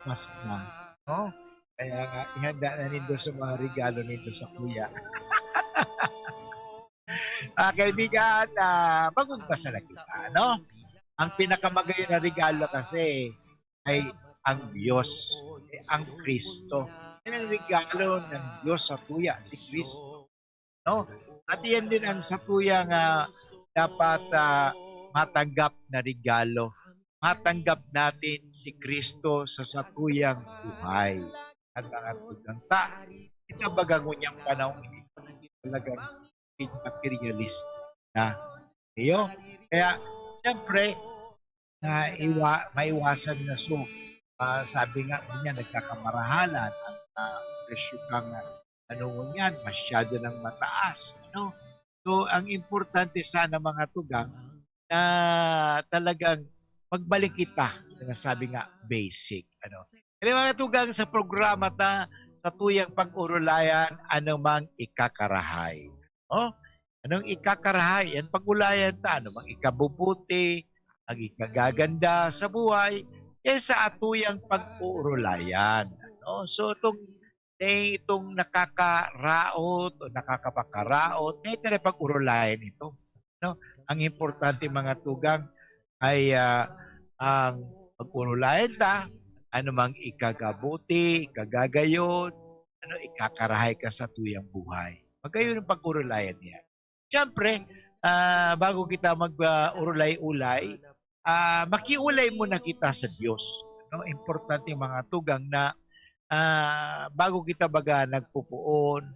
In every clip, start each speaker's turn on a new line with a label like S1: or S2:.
S1: Christmas na, no? Kaya nga ihanda na nindo sa mga regalo nindo sa kuya. Kaibigan, bagong basa na kita, no? Ang pinakamagayon na regalo kasi ay ang Diyos, ang Kristo. Yan ang regalo ng Diyos sa tuya, si Kristo. No? At yan din ang sa tuyang dapat matanggap na regalo. Matanggap natin si Kristo sa satuyang buhay. At mga tuganta, kita bagangunyang panahon, hindi talagang materialist na iyo. Kaya, siyempre, maiwasan na sabi nga niya, nagkakamarahalan at presyo kang ano yan, masyado ng mataas. Ano? So, ang importante sana mga tugang na talagang magbalik kita, sinasabi nga, basic. Ano? Kaya mga tugang sa programa sa tuyang pag-urulayan, anumang ikakarahay. Oh? Anong ikakarahay? Yan pag-ulayan anumang ikabubuti, ang ikagaganda sa buhay, yan sa atuyang pag-uurulayan. Ano? So, itong nakakaraot o nakakapakaraot, ito na pag-urulayan ito. No? Ang importante mga tugang ay ang pag-urulayan anumang ikagabuti, ikagagayon, ikakarahay ka sa tuyang buhay. Magayon ang pag-urulayan niya. Siyempre, bago kita mag-urulay-ulay, makiulay muna kita sa Diyos. No? Importante mga tugang na bago kita baga nagpupuon,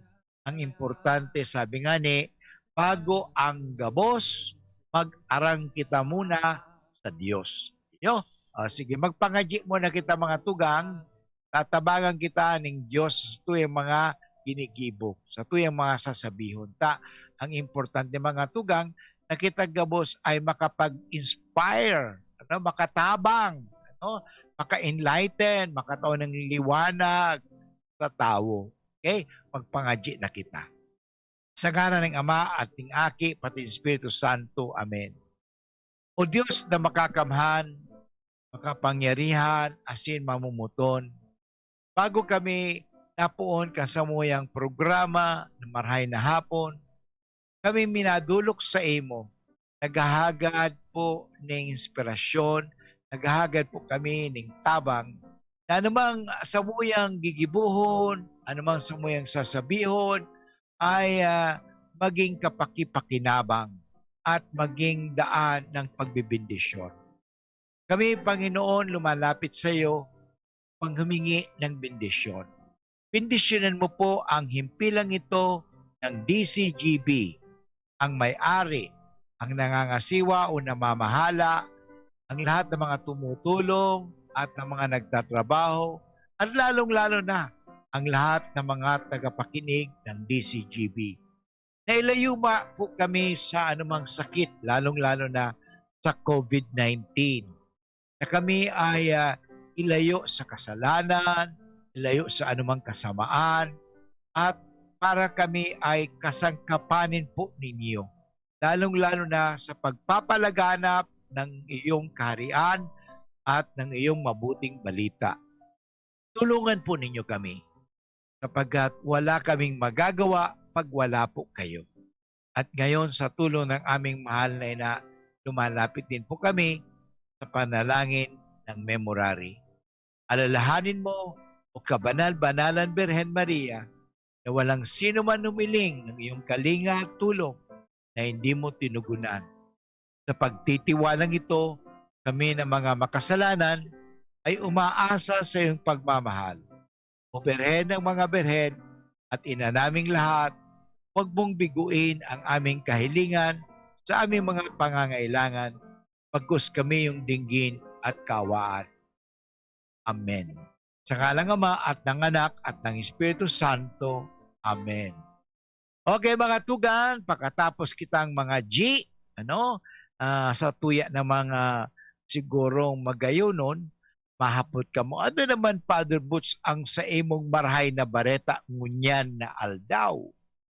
S1: ang importante, sabi nga ni, bago ang gabos, mag-arang kita muna sa Diyos. Yo, sige, magpangadyi muna kita mga tugang, tatabangan kita ng Diyos sa tuyang mga ginigibo, sa tuyang mga sasabihon. Ang importante mga tugang, na kita gabos ay makapag-inspire, makatabang, maka-enlighten, makataon ng liwanag sa tao. Okay? Magpangadyi na kita. Sa ngalan ng Ama at ng Aki, pati Espiritu Santo. Amen. O Diyos na makakamhan, makapangyarihan, asin mamumuton, bago kami napuon kasamuyang programa na marhay na hapon, kami minadulok sa imo, naghahagad po ng inspirasyon, naghahagad po kami ng tabang, na anumang samuyang gigibuhon, anumang samuyang sasabihon, ay maging kapaki-pakinabang at maging daan ng pagbibindisyon. Kami, Panginoon, lumalapit sa iyo, panghumingi ng bendisyon. Bendisyonan mo po ang himpilang ito ng DCGB, ang may-ari, ang nangangasiwa o namamahala, ang lahat ng mga tumutulong at ng mga nagtatrabaho, at lalong-lalo na ang lahat ng mga tagapakinig ng DCGB. Nailayo po kami sa anumang sakit, lalong-lalo na sa COVID-19. Na kami ay ilayo sa kasalanan, ilayo sa anumang kasamaan, at para kami ay kasangkapanin po ninyo, lalong-lalo na sa pagpapalaganap ng iyong kaharian at ng iyong mabuting balita. Tulungan po ninyo kami, sapagkat wala kaming magagawa pag wala po kayo. At ngayon sa tulong ng aming mahal na ina, lumalapit din po kami sa panalangin ng memorary. Alalahanin mo, o kabanal-banalan Birhen Maria, na walang sino man humiling ng iyong kalinga at tulong na hindi mo tinugunan. Sa pagtitiwalang ito, kami na mga makasalanan ay umaasa sa iyong pagmamahal. O Birhen ng mga Birhen at ina naming lahat, huwag mong biguin ang aming kahilingan sa aming mga pangangailangan, pagkus kami yung dinggin at kawaan. Amen. Sa ngalang Ama at ng Anak at ng Espiritu Santo. Amen. Okay mga tugan, pagkatapos kitang mga G, sa tuya ng mga sigurong magayonon, mahapot ka mo. Ano naman, Father Butch, ang sa imong marhay na bareta, ngunyan na aldaw.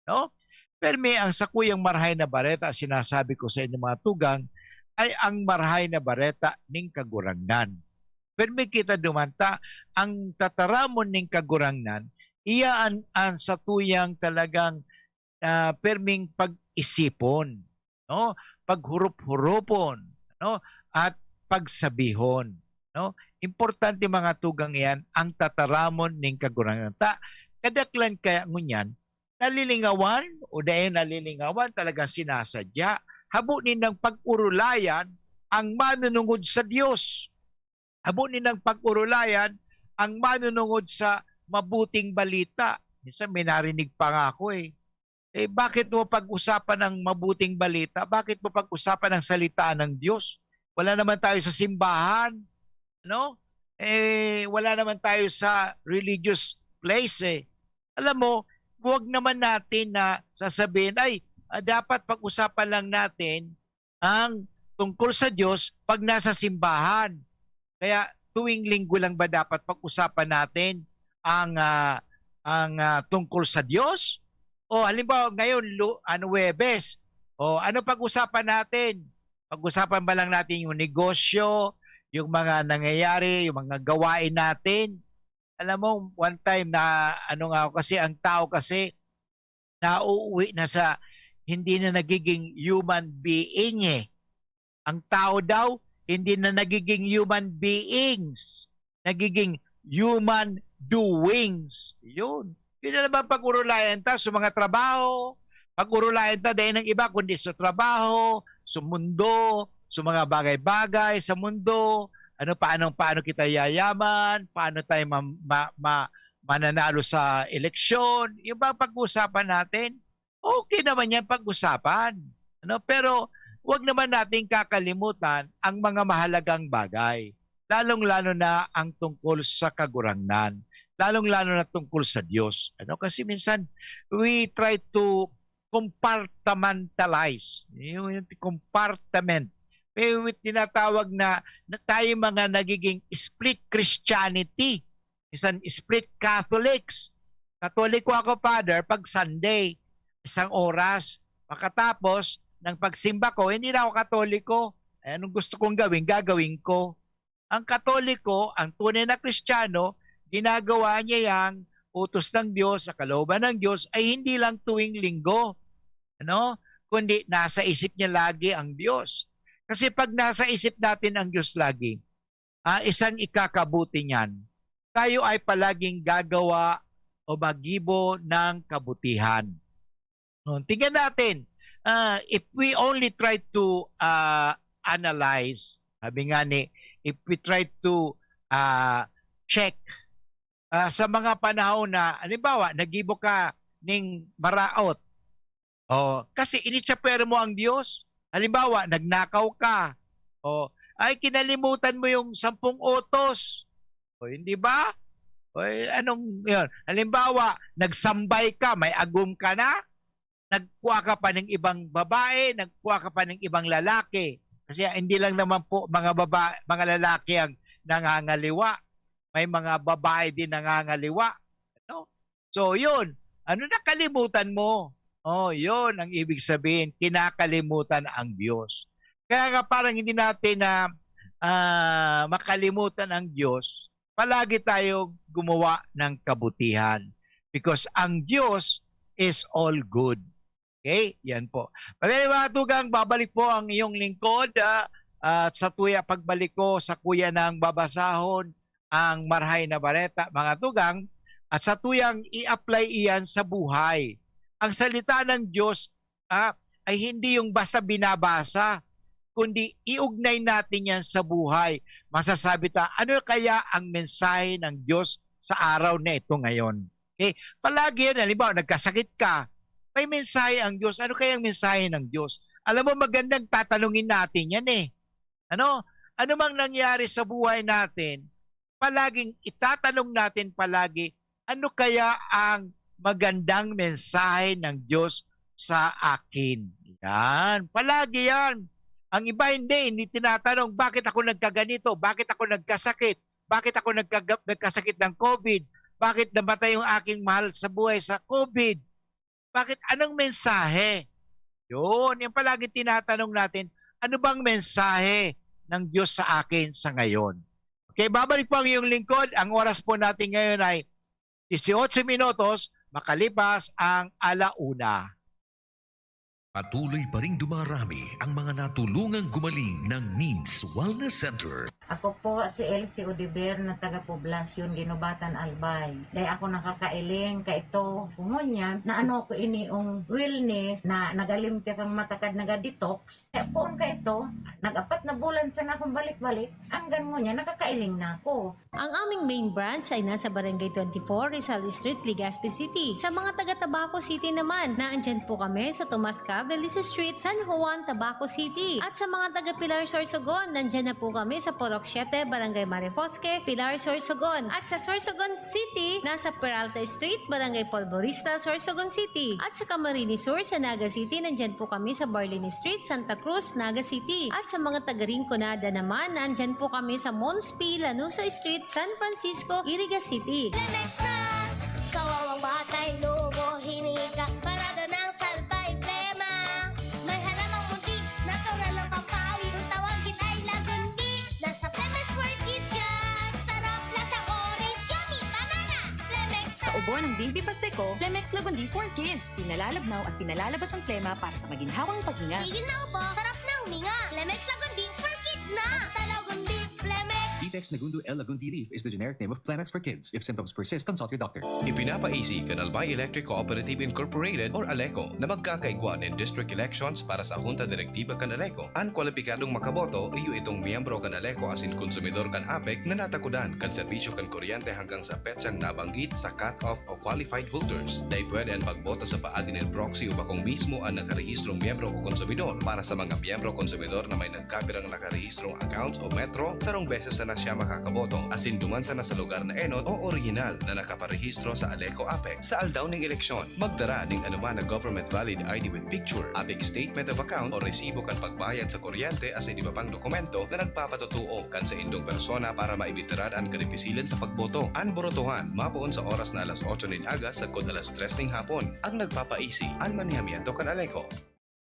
S1: No? Pero may ang sa kuyang marhay na bareta, sinasabi ko sa inyo mga tugang, ay ang marhay na bareta ning kagurangan. Permi kita dumanta, ang tataramon ning kagurangnan, iyaan ang sa tuyang talagang perming pag-isipon, no? Paghurup-hurupon, no? At pagsabihon, no? Importante mga tugang yan ang tataramon ning kagurangnan. Kadaklan kaya ngunyan, nalilingawan o dahil nalilingawan talagang sinasadya, habunin ng pag-urulayan ang manunungod sa Diyos. Habunin ng pag-urulayan ang manunungod sa mabuting balita. Minsan may narinig pa nga ako bakit mo pag-usapan ng mabuting balita? Bakit mo pag-usapan ng salita ng Diyos? Wala naman tayo sa simbahan, no? Wala naman tayo sa religious place Alam mo, huwag naman natin na sasabihin, dapat pag-usapan lang natin ang tungkol sa Diyos pag nasa simbahan. Kaya tuwing linggo lang ba dapat pag-usapan natin ang tungkol sa Diyos? O halimbawa ngayon, Huwebes, ano pag-usapan natin? Pag-usapan ba lang natin yung negosyo, yung mga nangyayari, yung mga gawain natin? Alam mo, one time na kasi ang tao kasi nauuwi na sa hindi na nagiging human being Ang tao daw, hindi na nagiging human beings. Nagiging human doings. Yun. Yun na naman pag-urulayan ta sa mga trabaho. Pag-urulayan ta dahil ng iba, kundi sa trabaho, sa mundo, sa mga bagay-bagay sa mundo. Paano kita yayaman? Paano tayo mananalo sa eleksyon? Yung ba pag-usapan natin? Okay naman yan pag-usapan. Pero huwag naman natin kakalimutan ang mga mahalagang bagay. Lalong-lalo na ang tungkol sa kagurangnan. Lalong-lalo na tungkol sa Diyos. Kasi minsan, we try to compartmentalize. Yung compartment. May tinatawag na tayo mga nagiging split Christianity. Minsan, split Catholics. Katoliko ako, Father, pag Sunday, 1 oras. Makatapos ng pagsimba ko, hindi na ako Katoliko. Anong gusto kong gawin, gagawin ko. Ang Katoliko, ang tunay na Kristiyano, ginagawa niya yang utos ng Diyos, sa kalooban ng Diyos, ay hindi lang tuwing linggo. Kundi nasa isip niya lagi ang Diyos. Kasi pag nasa isip natin ang Diyos lagi, isang ikakabuti niyan, tayo ay palaging gagawa o magibo ng kabutihan. Tingnan natin, if we only try to analyze, sabi nga if we try to check sa mga panahon na, halimbawa, nagibo ka ning maraot, kasi initsapwera mo ang Diyos. Halimbawa, nagnakaw ka, ay kinalimutan mo yung 10 utos. Hindi ba? Anong yun? Halimbawa, nagsambay ka, may agum ka na, nagkuha ka pa ng ibang babae, nagkuha ka pa ng ibang lalaki. Kasi hindi lang naman po mga lalaki ang nangangaliwa. May mga babae din nangangaliwa. So, yun. Nakalimutan mo? Yun ang ibig sabihin. Kinakalimutan ang Diyos. Kaya nga parang hindi natin na makalimutan ang Diyos. Palagi tayo gumawa ng kabutihan. Because ang Diyos is all good. Okay? Yan po. Pagkaya mga tugang, babalik po ang iyong lingkod at sa tuya pagbalik ko sa kuya ng babasahon ang marhay na baleta, mga tugang, at sa tuyang i-apply iyan sa buhay. Ang salita ng Diyos ay hindi yung basta binabasa, kundi iugnay natin yan sa buhay. Masasabi ta, ano kaya ang mensahe ng Diyos sa araw na ito ngayon? Okay? Palagi yan, halimbawa, nagkasakit ka, may mensahe ang Diyos. Ano kaya ang mensahe ng Diyos? Alam mo, magandang tatanungin natin yan Ano mang nangyari sa buhay natin, palaging itatanong natin palagi, ano kaya ang magandang mensahe ng Diyos sa akin? Yan. Palagi yan. Ang iba hindi tinatanong, bakit ako nagkaganito? Bakit ako nagkasakit? Bakit ako nagkasakit ng COVID? Bakit namatay yung aking mahal sa buhay sa COVID? Bakit? Anong mensahe? Yun. Yung palagi tinatanong natin, ano bang mensahe ng Diyos sa akin sa ngayon? Okay, babalik po ang iyong lingkod. Ang oras po natin ngayon ay 18 minutos makalipas ang 1:00.
S2: Patuloy pa ring dumarami ang mga natulungang gumaling ng NEEDS Wellness Center.
S3: Ako po si Elsie Odiver na taga Poblasyon, Ginobatan, Albay. Dahil ako nakakailing ka ito kumunyan na ano ko iniong wellness na nagalimpya kang matakad naga-detox. Kaya poon ka ito, nag-apat na bulan sa na akong balik-balik, hanggang ngunya nakakailing na ako.
S4: Ang aming main branch ay nasa Barangay 24, Rizal Street, Legazpi City. Sa mga taga Tabaco City naman, naandyan po kami sa Tomasca, Belize Street, San Juan, Tabaco City. At sa mga taga Pilar, Sorsogon, nandyan na po kami sa Poroc 7, Barangay Marifosque, Pilar, Sorsogon. At sa Sorsogon City, nasa Peralta Street, Barangay Polvorista, Sorsogon City. At sa Camarines Sur, sa Naga City, nandyan po kami sa Barlini Street, Santa Cruz, Naga City. At sa mga taga Rinconada naman, nandyan po kami sa Monspi, Lanusa Street, San Francisco, Iriga City.
S5: Lemex na, kawawang batay, lobo, hinika, parada ng salbay, plema. May halamang muntik, natural ng pampawi, kung tawagin ay lagundi. Nasa Lemex for Kids yan, sarap, lasang orange, yummy, banana. Lemex na.
S6: Sa ubo ng Baby Pasteco, Flemex Lagundi for Kids. Pinalalabnaw at pinalalabas ang plema para sa maginhawang paghinga.
S5: Tigil na ubo, sarap na huminga. Lemex lagundi for kids na. Basta lagundi, Lemex.
S7: Detex Nagundo L. Lagundi Leaf is the generic name of Planax for kids. If symptoms persist, consult your doctor.
S8: Ipinapa-easy ka ng Albay Electric Cooperative Incorporated or ALECO na magkakaigwan in district elections para sa Junta Direktiba kan ALECO. Ang kwalipikadong makaboto iyo itong miyembro kan ALECO asin konsumidor kan APEC na natakudan kan serbisyo kan kuryente hanggang sa petsang nabanggit sa cut-off o qualified voters. Dahil pwede ang pagboto sa paagi ng proxy o bakong mismo ang nakarehistrong miyembro o konsumidor para sa mga miyembro konsumidor na may nagkapirang nakarehistrong accounts o metro sarong beses na siya makakaboto asin dumansa na sa lugar na enot o original na nakaparehistro sa ALECO APEC. Sa aldaw ng eleksyon, magdara ng anuman na government valid ID with picture, APEC statement of account o resibo kan pagbayad sa kuryente asin iba pang dokumento na nagpapatutuo kan sa indong persona para maibitiran ang karipisilan sa pagboto. Ang borotohan, mapoon sa oras na alas 8 ng aga sa kod alas 3 ng hapon. Ang nagpapaisi, ang manihamiento kan ALECO.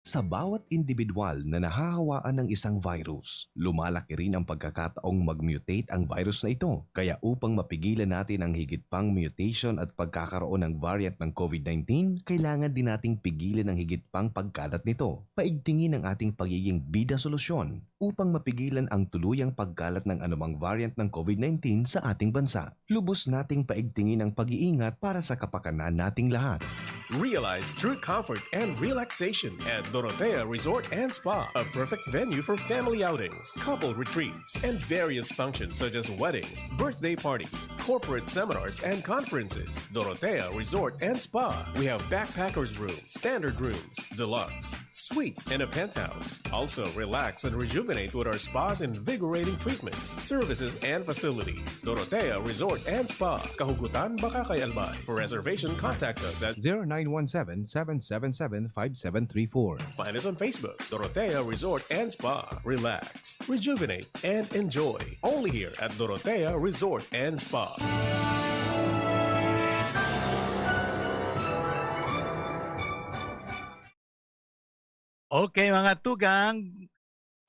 S9: Sa bawat individual na nahahawaan ng isang virus, lumalaki rin ang pagkakataong mag-mutate ang virus na ito. Kaya upang mapigilan natin ang higit pang mutation at pagkakaroon ng variant ng COVID-19, kailangan din nating pigilan ang higit pang pagkalat nito. Paigtingin ang ating pagiging bida solusyon upang mapigilan ang tuluyang pagkalat ng anumang variant ng COVID-19 sa ating bansa. Lubos nating paigtingin ang pag-iingat para sa kapakanan nating lahat.
S10: Realize true comfort and relaxation at Dorotea Resort and Spa, a perfect venue for family outings, couple retreats, and various functions such as weddings, birthday parties, corporate seminars, and conferences. Dorotea Resort and Spa. We have backpackers rooms, standard rooms, deluxe, suite, and a penthouse. Also, relax and rejuvenate with our spa's invigorating treatments, services, and facilities. Dorotea Resort and Spa, Kahugutan, Bakakay, Albay. For reservation, contact us at
S11: 0917-777-5734.
S10: Find us on Facebook, Dorotea Resort and Spa. Relax, rejuvenate, and enjoy. Only here at Dorotea Resort and Spa.
S1: Okay mga tugang,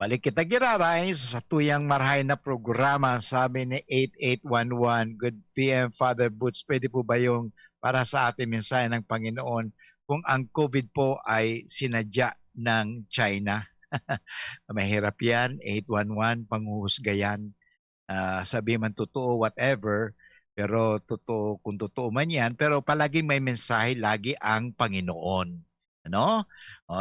S1: balik kita giraray sa tuyang marhay na programa, sabi ni 8811. Good PM Father Boots, pwede po ba yung para sa ating mensahe ng Panginoon kung ang COVID po ay sinadya ng China? Mahirap yan, 811, panghuhusga yan. Sabi man totoo, whatever, pero totoo, kung totoo man yan, pero palaging may mensahe lagi ang Panginoon. Ano?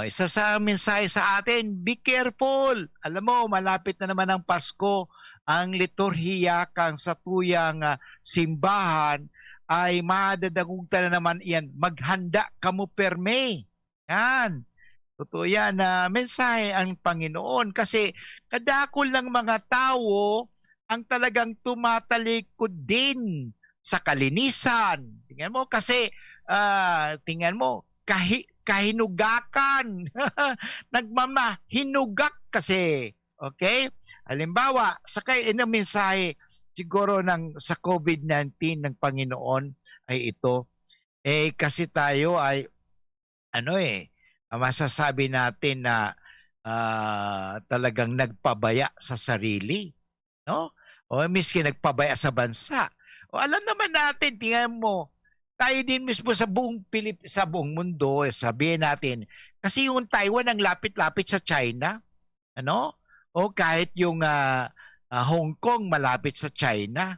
S1: Isa sa mensahe sa atin, be careful. Alam mo, malapit na naman ang Pasko. Ang liturhiya kang sa tuyang simbahan ay madadagugta na naman iyan. Maghanda kamo perme. Yan. Totoo yan na mensahe ang Panginoon kasi kadakol ng mga tao ang talagang tumatalikod din sa kalinisan. Tingnan mo kasi, tingnan mo, kahinugakan. Hinugak kasi. Okay? Halimbawa, sakay mensahe siguro sa COVID-19 ng Panginoon ay ito. Kasi tayo ay masasabi natin na talagang nagpabaya sa sarili, no? O miski nagpabaya sa bansa. O alam naman natin, tingnan mo, tayo din mismo sa buong sa buong mundo, sabihin natin, kasi yung Taiwan ang lapit-lapit sa China, ano? O kahit yung Hong Kong malapit sa China.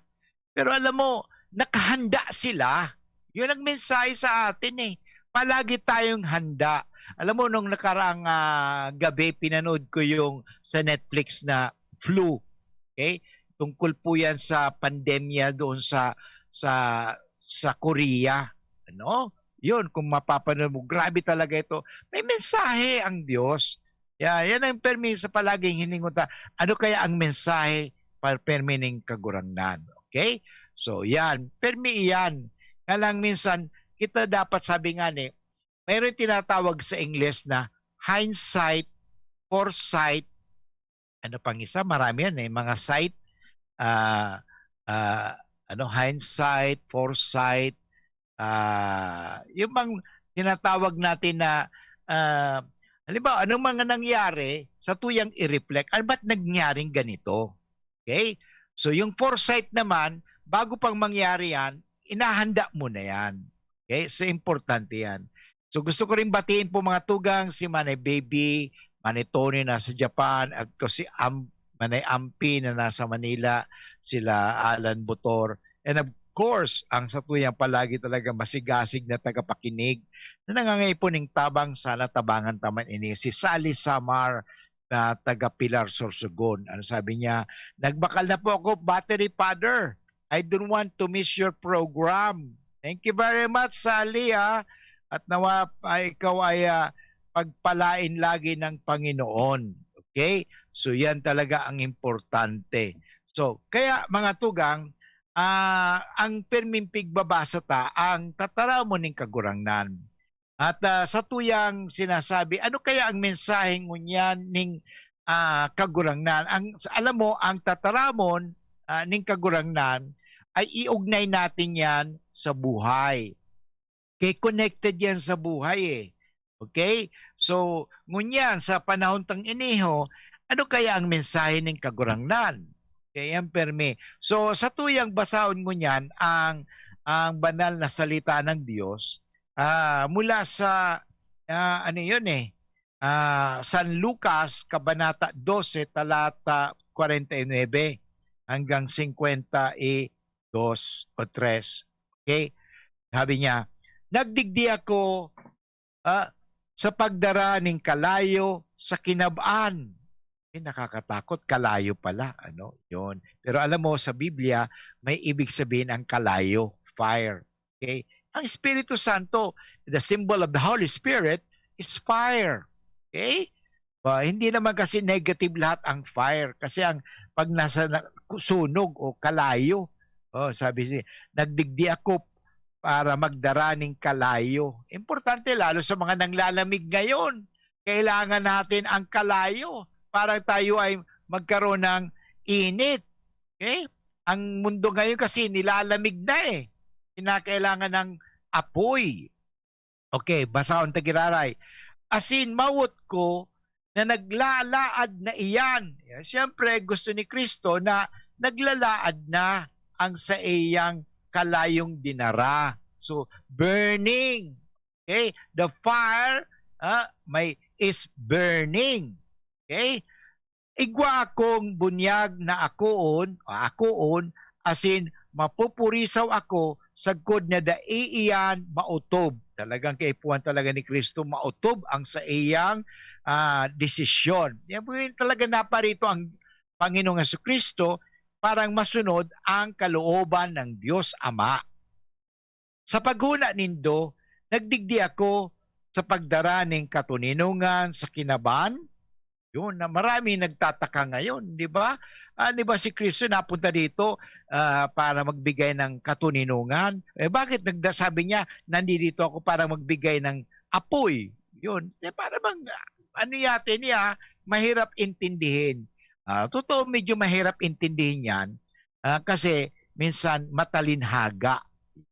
S1: Pero alam mo, nakahanda sila. Yun ang mensahe sa atin eh. Palagi tayong handa. Alam mo, nung nakaraang gabi, pinanood ko yung sa Netflix na Flu. Okay? Tungkol po yan sa pandemya doon sa Korea. Ano? Yun, kung mapapanood mo, grabe talaga ito. May mensahe ang Diyos. Yan ang permis sa palaging hiningunta. Ano kaya ang mensahe para permining kagurangnan? Okay? So, yan. Permi yan. Kaya lang minsan, kita dapat sabi nga mayroon tinatawag sa English na hindsight, foresight, ano pang isa? Marami yan mga sight, hindsight, foresight, yung bang tinatawag natin na halimbawa, anong mga nangyari sa tuyang i-reflect? Ano ba't nangyaring ganito? Okay? So, yung foresight naman, bago pang mangyari yan, inahanda mo na yan. Okay? So, importante yan. So, gusto ko rin batiin po mga tugang, si Manay Baby, Manay Tony na sa Japan, at si Manay Ampi na nasa Manila, sila Alan Butor, and of course, ang sa tuyang palagi talaga masigasig na tagapakinig na nangangayipon ng tabang, sana tabangan taman ini, si Sally Samar na taga Pilar Sorsogon. Ano sabi niya? Nagbakal na po ako, battery father. I don't want to miss your program. Thank you very much, Sally, at nawa ikaw ay pagpalain lagi ng Panginoon. Okay? So yan talaga ang importante. So, kaya mga tugang, ang permimpig babasa ang tataraw mo ng kagurangnan. At sa tuyang sinasabi, ano kaya ang mensaheng ngunyan ng kagurangnan? Alam mo, ang tataramon ng kagurangnan ay iugnay natin yan sa buhay. Okay, connected yan sa buhay eh. Okay? So, ngunyan sa panahon tang iniho, ano kaya ang mensahe ng kagurangnan? Okay, yan permi. So, sa tuyang basaon ngunyan ang banal na salita ng Diyos mula sa San Lucas kabanata 12 talata 49 hanggang 52 o 3. Okay? Sabi niya, nagdigdi ako sa pagdara ng kalayo sa kinabaan. Nakakatakot, kalayo pala. Yun. Pero alam mo, sa Biblia, may ibig sabihin ang kalayo, fire. Okay? Ang Espiritu Santo, the symbol of the Holy Spirit, is fire. Okay? Hindi naman kasi negative lahat ang fire. Kasi pag nasa sunog o kalayo, sabi siya, nagdigdi ako para magdara ng kalayo. Importante lalo sa mga nanglalamig ngayon. Kailangan natin ang kalayo para tayo ay magkaroon ng init. Okay? Ang mundo ngayon kasi nilalamig na eh. Kinakailangan ng apoy. Okay, basahon tagiraray. Asin mawot ko na naglalaad na iyan. Siyempre, gusto ni Kristo na naglalaad na ang sa iyang kalayong dinara. So, burning. Okay? The fire is burning. Okay? Igwa akong bunyag na akoon, asin mapupurisaw ako sagkod na daiiyan mautob. Talagang kaipuan talaga ni Kristo, mautob ang sa iyang desisyon. Yan talaga naparito ang Panginoong Jesucristo parang masunod ang kalooban ng Diyos Ama. Sa paghuna nindo, nagdigdi ako sa pagdara ng katuninungan sa kinaban. Yun, na marami nagtataka ngayon, di ba? Di ba si Kristo napunta dito para magbigay ng katuninungan? Bakit sabi niya, nandito ako para magbigay ng apoy? Yun, para bang, yate niya, mahirap intindihin. Totoo, medyo mahirap intindihin yan kasi minsan matalinhaga.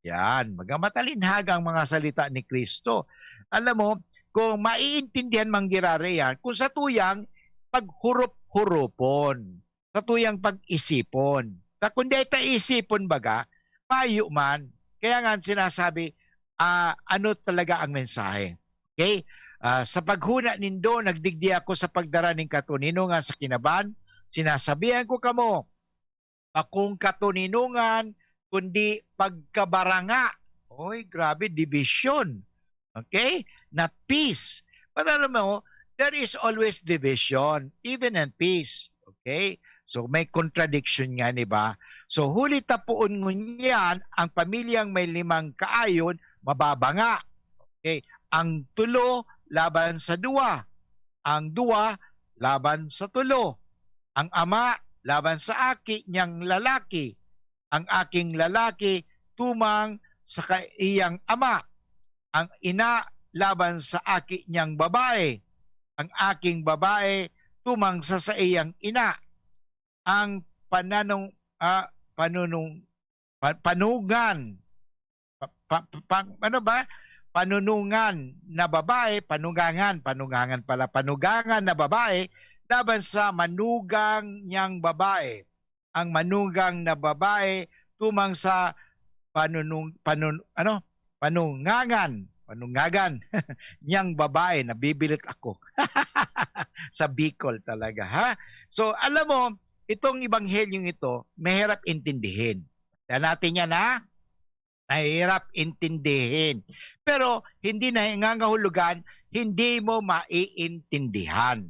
S1: Yan, matalinhaga ang mga salita ni Kristo. Alam mo, kung maiintindihan manggirari yan, kung sa tuyang paghurup-hurupon, sa tuyang pag-isipon. Kundi ta isipon baga, payo man. Kaya nga sinasabi, ano talaga ang mensahe. Okay? Sa paghuna nindo, nagdigdi ako sa pagdara ng katuninungan sa kinaban, sinasabihan ko kamo, akong katuninungan, kundi pagkabaranga. Oy, grabe, division. Okay? Not peace. But alam mo, there is always division, even in peace. Okay? So may contradiction nga, di ba? So huli tapuon ngunyan, ang pamilyang may 5 kaayon, mababanga. Okay? Ang 3 laban sa 2. Ang 2 laban sa 3. Ang ama laban sa aki niyang lalaki. Ang aking lalaki tumang sa iyang ama. Ang ina laban sa aki niyang babae. Ang aking babae tumang sa iyang ina. Ang panugan panunungan na babae, panugangan na babae laban sa manugang niyang babae. Ang manugang na babae tumang sa panungagan niyang babae. Nabibilit ako. Sa Bicol talaga, ha? So, alam mo, itong ebanghelyong ito, mahirap intindihin. Kaya natin yan, ha? Mahirap intindihin. Pero, hindi na nangangahulugan, hindi mo maiintindihan.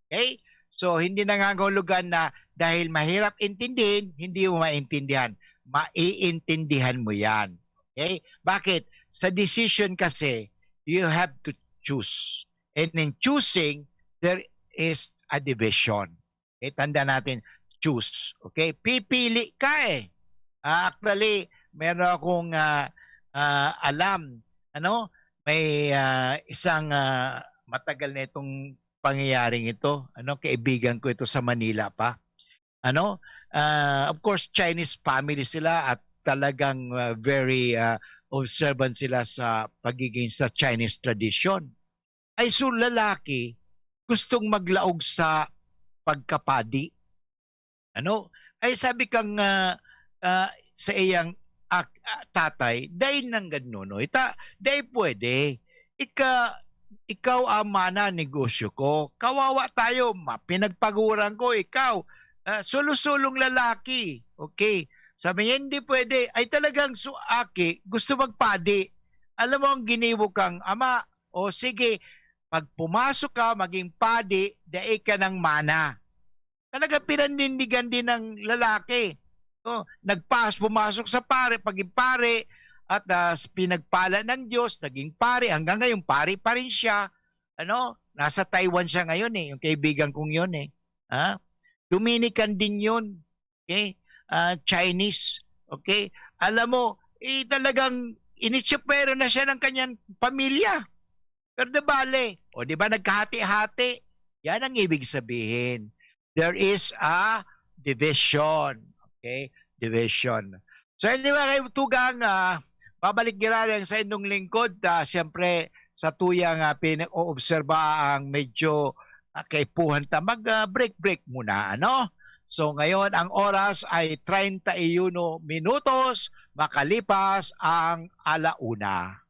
S1: Okay? So, hindi nangangahulugan na dahil mahirap intindihin, hindi mo maintindihan. Maiintindihan mo yan. Okay? Bakit? Sa decision kasi, you have to choose. And in choosing, there is a division. Okay? Tanda natin, choose. Okay? Pipili ka eh. Actually, meron akong alam. May isang matagal na itong pangyayaring ito. Kaibigan ko ito sa Manila pa. Of course, Chinese family sila at talagang very observant sila sa pagiging sa Chinese tradition. Ay lalaki, gustong maglaog sa pagkapadi. Ay sabi kang sa iyang tatay, dahil nang gano'n, dahil pwede, ikaw ang mana negosyo ko, kawawa tayo, pinagpaguran ko, ikaw, solo-solong lalaki, okay, sabi niya, hindi pwede, ay talagang suaki, gusto magpadi, alam mo ang ginibo kang ama, o sige, pag pumasok ka, maging padi, dahil ka ng mana. Talaga pinanindigan din ng lalaki. Pumasok sa pare, paging pare, at pinagpala ng Diyos, naging pare, hanggang ngayon pare pa rin siya. Nasa Taiwan siya ngayon eh, yung kaibigan kong yun eh. Dominican din yun. Okay? Chinese. Okay? Alam mo, talagang initsipero na siya ng kanyang pamilya. Pero bale, o di ba nagkahati-hati? Yan ang ibig sabihin. There is a division. Okay? Division. So, hindi ba kayo tugang babalik girari sa inyong lingkod. Siyempre, sa tuyang pinag-oobserba ang medyo kaipuhan ta. Mag-break muna. So, ngayon, ang oras ay 31 minutos makalipas ang 1:00.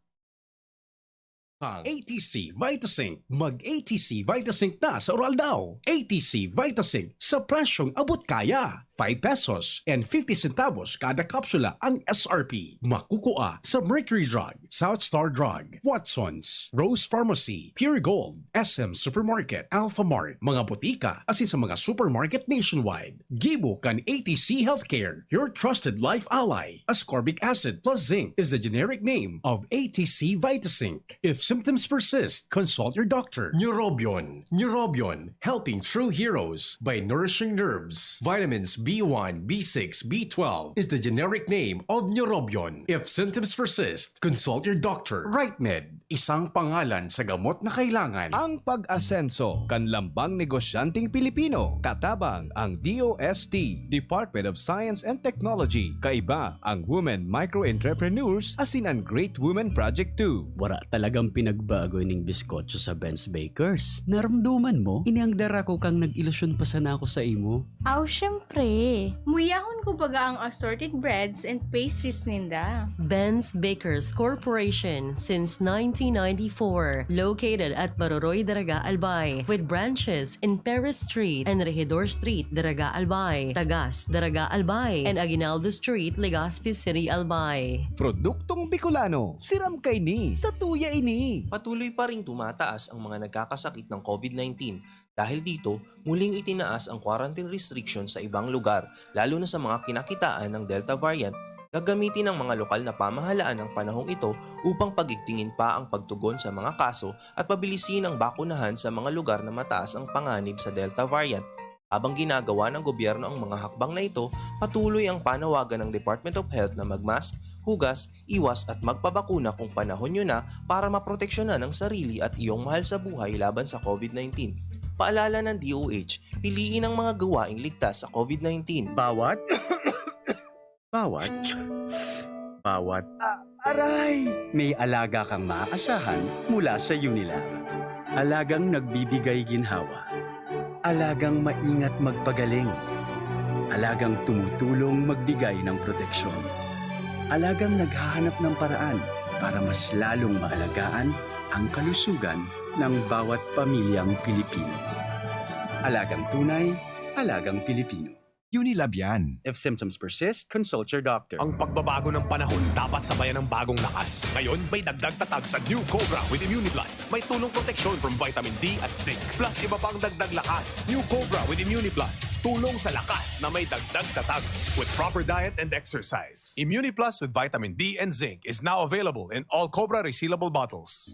S10: ATC Vitasync. Mag-ATC Vitasync na sa oral daw. ATC Vitasync sa presyong abot kaya. 5 pesos and 50 centavos kada kapsula ang SRP. Makukuha sa Mercury Drug, South Star Drug, Watsons, Rose Pharmacy, Pure Gold, SM Supermarket, Alpha Mart, mga botika, asin sa mga supermarket nationwide. Gibo kan ATC Healthcare, your trusted life ally. Ascorbic acid plus zinc is the generic name of ATC Vitasync. If symptoms persist, consult your doctor. Neurobion. Neurobion, helping true heroes by nourishing nerves. Vitamins B1, B6, B12 is the generic name of Neurobion. If symptoms persist, consult your doctor.
S7: RightMed, isang pangalan sa gamot na kailangan.
S9: Ang pag-asenso, kanlambang negosyanteng Pilipino, katabang ang DOST, Department of Science and Technology, kaiba ang Women Micro-Entrepreneurs, asin ang Great Women Project 2.
S11: Wala talagang pinagbago ning biskotso sa Ben's Bakers. Naramduman mo, iniangdara ko kang nag-ilusyon pa sana ako sa imo.
S12: Aw, syempre. Muyahon kumbaga ang assorted breads and pastries ninda.
S13: Ben's Bakers Corporation since 1994, located at Maroroy, Daraga, Albay, with branches in Perez Street and Regidor Street, Daraga, Albay, Tagas, Daraga, Albay, and Aguinaldo Street, Legazpi City, Albay.
S14: Produktong Bicolano, siram kay ni, sa tuya ini.
S15: Patuloy pa ring tumataas ang mga nagkakasakit ng COVID-19. Dahil dito, muling itinaas ang quarantine restriction sa ibang lugar, lalo na sa mga kinakitaan ng Delta variant. Gagamitin ng mga lokal na pamahalaan ang panahong ito upang pagigtingin pa ang pagtugon sa mga kaso at pabilisin ang bakunahan sa mga lugar na mataas ang panganib sa Delta variant. Habang ginagawa ng gobyerno ang mga hakbang na ito, patuloy ang panawagan ng Department of Health na magmask, hugas, iwas at magpabakuna kung panahon nyo na para maproteksyonan ang sarili at iyong mahal sa buhay laban sa COVID-19. Paalala ng DOH, piliin ang mga gawaing ligtas sa COVID-19.
S14: Bawat? Aray! May alaga kang maaasahan mula sa Unilab. Alagang nagbibigay ginhawa. Alagang maingat magpagaling. Alagang tumutulong magbigay ng proteksyon. Alagang naghahanap ng paraan para mas lalong maalagaan ang kalusugan ng bawat pamilyang Pilipino. Alagang tunay, alagang Pilipino.
S16: Unilab yan.
S14: If symptoms persist, consult your doctor.
S10: Ang pagbabago ng panahon dapat sabayan ng bagong lakas. Ngayon, may dagdag tatag sa New Cobra with ImmuniPlus. May tulong proteksyon from vitamin D at zinc. Plus, iba pang dagdag lakas. New Cobra with ImmuniPlus. Tulong sa lakas na may dagdag tatag with proper diet and exercise. ImmuniPlus with vitamin D and zinc is now available in all Cobra resealable bottles.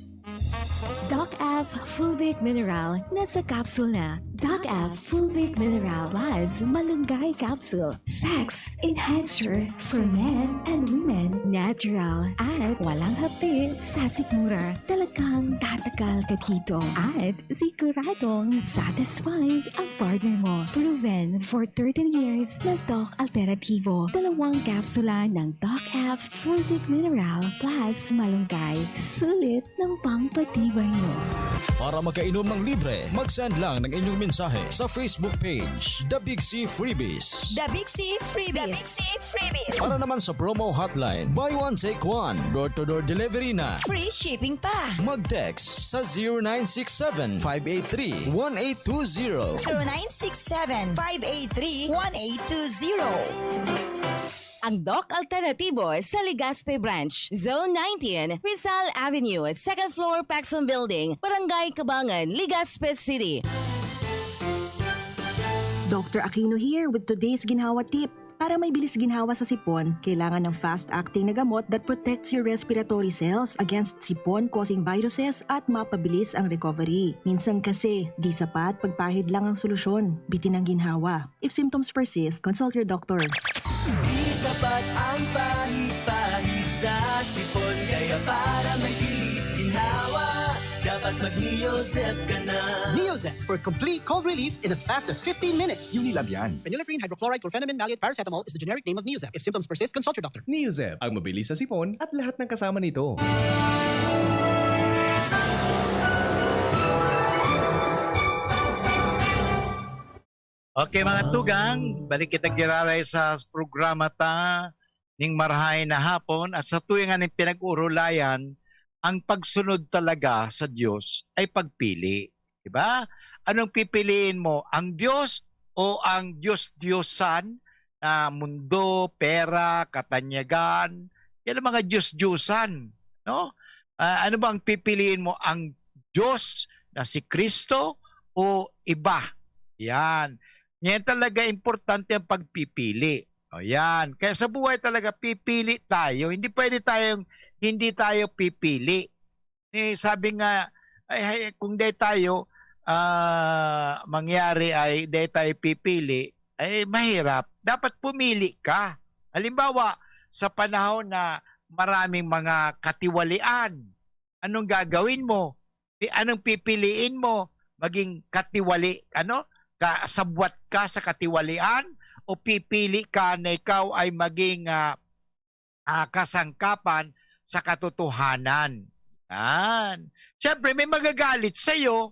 S17: Doc F Fulvic Mineral nasa capsule na. Doc F Fulvic Mineral Plus Malunggay Capsule. Sex Enhancer for men and women. Natural at walang hapit sa sikmura. Talagang tatagal ka dito at siguradong satisfied ang partner mo. Proven for 13 years na Doc Alternativo. 2 kapsula ng Doc F Fulvic Mineral Plus Malunggay. Sulit ng pangpatibay mo.
S16: Para makainom ng libre, mag-send lang ng inyong mensahe sa Facebook page, The Big C Freebies.
S18: The Big C Freebies.
S16: Para naman sa promo hotline, buy one take one, door-to-door delivery na.
S18: Free shipping pa.
S16: Mag-text sa 0967-583-1820.
S18: 0967-583-1820.
S19: Ang Doc Alternativo sa Legazpi Branch, Zone 19, Rizal Avenue, 2nd floor, Paxson Building, Barangay Cabangan, Legazpi City.
S20: Dr. Aquino here with today's ginhawa tip. Para may bilis ginhawa sa sipon, kailangan ng fast-acting na gamot that protects your respiratory cells against sipon-causing viruses at mapabilis ang recovery. Minsan kasi, di sapat pagpahid lang ang solusyon. Bitin ang ginhawa. If symptoms persist, consult your doctor.
S21: Di sapat ang pahid-pahid sa sipon, kaya para may bilis ginhawa, dapat mag-Neozep ka na.
S22: Neozep for complete cold relief in as fast as 15 minutes.
S16: Unilab yan.
S22: Phenylephrine, hydrochloride, chlorpheniramine, maleate, paracetamol is the generic name of Neozep. If symptoms persist, consult your doctor.
S9: Neozep, ang mabilis sa sipon at lahat ng kasama nito.
S1: Okay mga tugang, balik kita giraray sa programa ta ning marhay na hapon at sa tuwing aning pinag-urulayan, ang pagsunod talaga sa Diyos ay pagpili. Diba? Anong pipiliin mo? Ang Diyos o ang Diyos-Diyosan na mundo, pera, katanyagan? Yan ang mga Diyos-Diyosan. No? Ano ba ang pipiliin mo? Ang Diyos na si Kristo o iba? Yan. Yan talaga importante ang pagpipili. O yan. Kaya sa buhay talaga pipili tayo. Hindi pwede tayong hindi tayo pipili. Sabi nga, kung di tayo mangyari ay di tayo pipili, ay mahirap. Dapat pumili ka. Halimbawa, sa panahon na maraming mga katiwalian, anong gagawin mo? Anong pipiliin mo? Maging katiwali, kasabwat ka sa katiwalian o pipili ka na ikaw ay maging kasangkapan sa katotohanan. Yan. Siyempre, may magagalit sa'yo.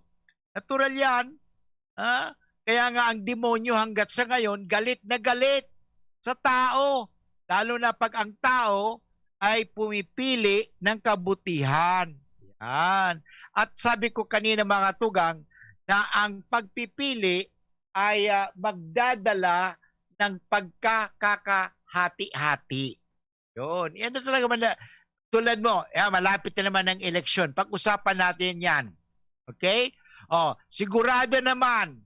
S1: Natural yan. Kaya nga ang demonyo hanggat sa ngayon, galit na galit sa tao. Lalo na pag ang tao ay pumipili ng kabutihan. Yan. At sabi ko kanina mga tugang na ang pagpipili ay magdadala ng pagkakahati-hati. Yun. Yan na talaga tulad mo, malapit na naman ng eleksyon. Pag-usapan natin yan. Okay? Sigurado naman,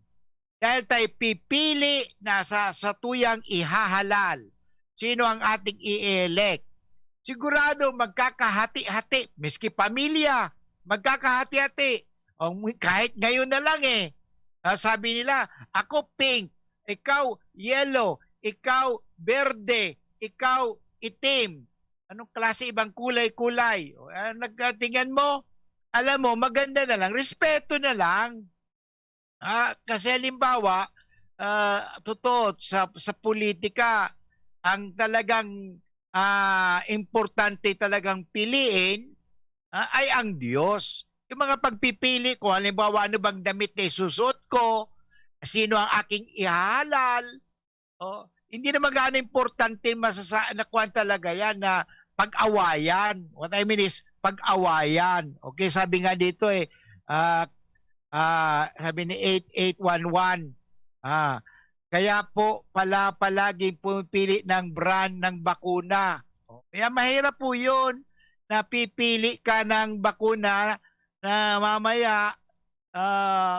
S1: dahil tayo pipili na sa tuyang ihahalal, sino ang ating i-elect? Sigurado magkakahati-hati. Miski pamilya, magkakahati-hati. Kahit ngayon na lang sabi nila, ako pink, ikaw yellow, ikaw berde, ikaw itim. Anong klase ibang kulay-kulay? Nagtingnan mo, alam mo, maganda na lang, respeto na lang. Kasi halimbawa, totoo, sa politika, ang talagang importante talagang piliin ay ang Diyos. Yung mga pagpipili ko, halimbawa, ano bang damit na isusuot ko, sino ang aking ihalal, hindi naman gaano importante nakuha talaga yan na pag-awayan. What I mean is pag-awayan. Okay, sabi nga dito sabi ni 8811, kaya po palaging pumipili ng brand ng bakuna. Kaya mahirap po yun na pipili ka ng bakuna na mamaya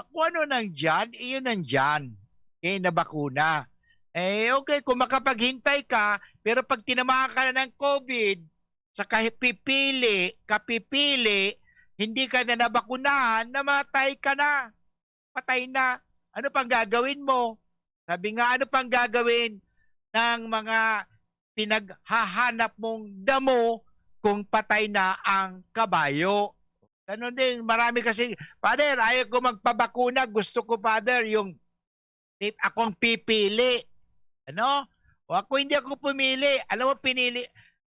S1: kung ano nandyan, iyon nandyan. Okay, na bakuna. Okay, kung makapaghintay ka, pero pag tinamaan ka na ng COVID, sa kapipili, hindi ka na nabakunahan, namatay ka na. Patay na. Ano pang gagawin mo? Sabi nga, ano pang gagawin ng mga pinaghahanap mong damo kung patay na ang kabayo? Ganun din, marami kasi, Father, ayaw ko magpabakuna. Gusto ko, Father, yung akong pipili. Ano? O ako hindi ako pumili. Alam mo,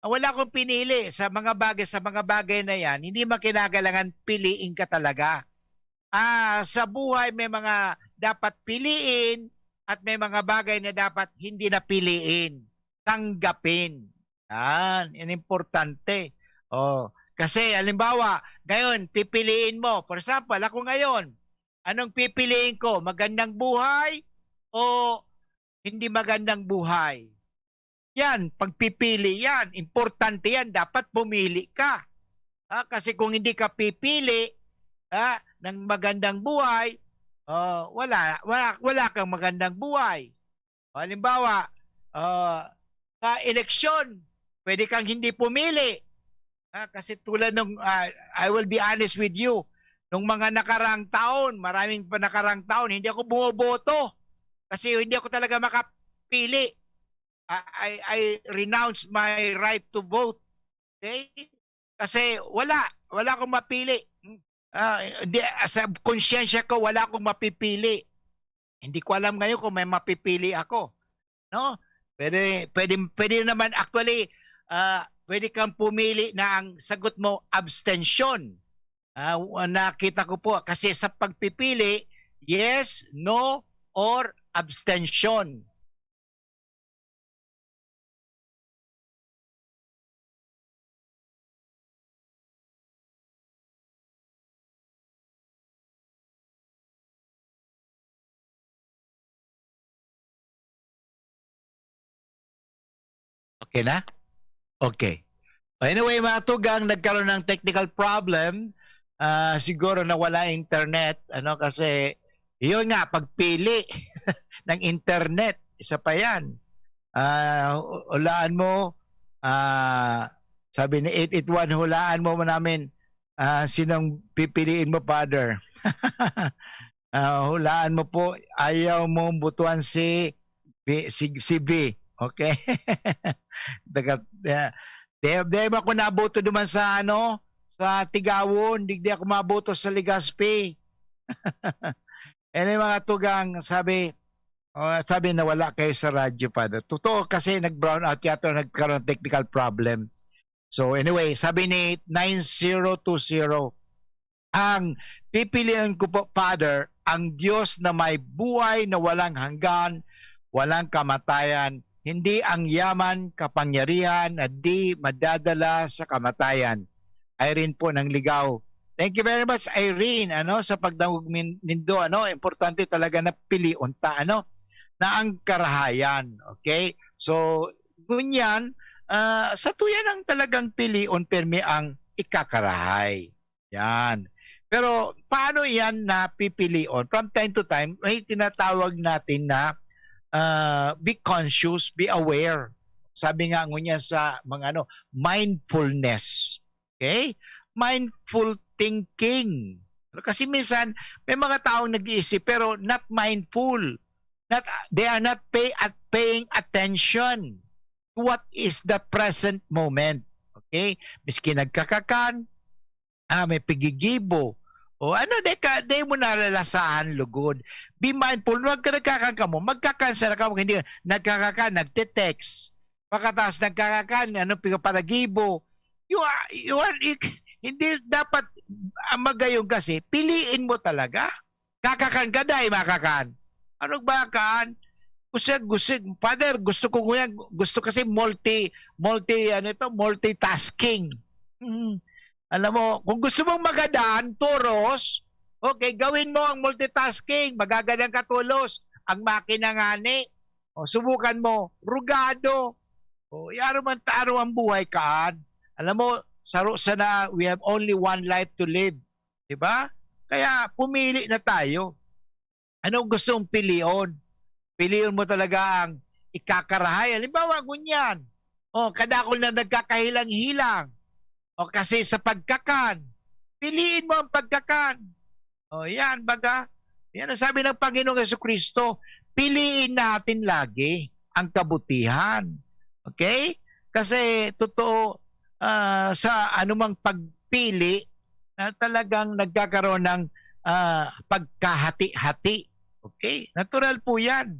S1: wala akong pinili sa mga bagay na yan. Hindi makinagalangan piliin ka talaga. Sa buhay may mga dapat piliin at may mga bagay na dapat hindi na piliin. Tanggapin. Yan importante. Kasi halimbawa, ngayon pipiliin mo. For example, ako ngayon, anong pipiliin ko? Magandang buhay o hindi magandang buhay? Yan, pagpipili yan. Importante yan. Dapat pumili ka. Kasi kung hindi ka pipili ng magandang buhay, wala kang magandang buhay. Halimbawa, sa eleksyon, pwede kang hindi pumili. Kasi tulad ng, I will be honest with you, nung mga nakarang taon, maraming pa nakarang taon, hindi ako bumoboto. Kasi hindi ako talaga makapili. I renounce my right to vote. Okay? Kasi wala akong mapili. Sa konsyensya ko, wala akong mapipili. Hindi ko alam ngayon kung may mapipili ako. No? Pwede naman, actually, pwede kang pumili na ang sagot mo, abstention. Nakita ko po, kasi sa pagpipili, yes, no, or abstention. Okay na? Okay. Anyway, mga tugang, nagkaroon ng technical problem. Siguro nawala internet. Kasi, yun nga, pagpili ng internet, isa pa yan. Hulaan mo, sabi ni 881, hulaan mo namin sinong pipiliin mo, Father. Hulaan mo po, ayaw mo butuan si B. Okay? Di ba ako naboto duman sa sa Tigawon, di ako maboto sa Legazpi. Mga tugang, sabi na wala kayo sa radyo, Father. Totoo kasi nag-brown out yata, nagkaroon ng technical problem. So anyway, sabi ni 9020, ang pipiliin ko po, Father, ang Diyos na may buhay na walang hanggan, walang kamatayan, hindi ang yaman, kapangyarihan na di madadala sa kamatayan. Irene po ng Ligaw. Thank you very much, Irene, sa pagdawag nindo, importante talaga na piliun ta, na ang karahayan. Okay? So, ngunyan, sa tuyan ang talagang piliun permi ang ikakarahay. Yan. Pero paano yan napipilion? From time to time, may tinatawag natin na be conscious, be aware. Sabi nga ngunyan sa mga mindfulness. Okay? Mindful thinking. Kasi minsan, may mga taong nag-iisip pero not mindful. They are not paying attention to what is the present moment. Okay? Miski nagkakakan, may pigigibo, o di mo nalalasahan lugod. Be mindful, huwag ka nagkakakan mo, magkakansara ka, hindi nagkakakan, nagte-text. Pagkatapos nagkakakan, pinagibo. Hindi dapat magayong kasi, piliin mo talaga. Kakakan ka dahil makakan. Ano ba kaan? Gusig. Father, gusto kasi multitasking. Alam mo, kung gusto mong magadaan, turos, okay, gawin mo ang multitasking, magagadang ka tulos. Ang makina ngani, subukan mo, rugado. Yaro man taro ang buhay kaan. Alam mo, sana we have only one life to live. Diba? Kaya pumili na tayo. Anong gusto mong pilion? Piliin mo talaga ang ikakarahay. Halimbawa, ngunyan. Kadakol na nagkakahilang-hilang. Kasi sa pagkakan. Piliin mo ang pagkakan. Yan, baga. Yan ang sabi ng Panginoong Jesucristo. Piliin natin lagi ang kabutihan. Okay? Kasi totoo, sa anumang pagpili, talagang nagkakaroon ng pagkahati-hati. Okay? Natural po yan.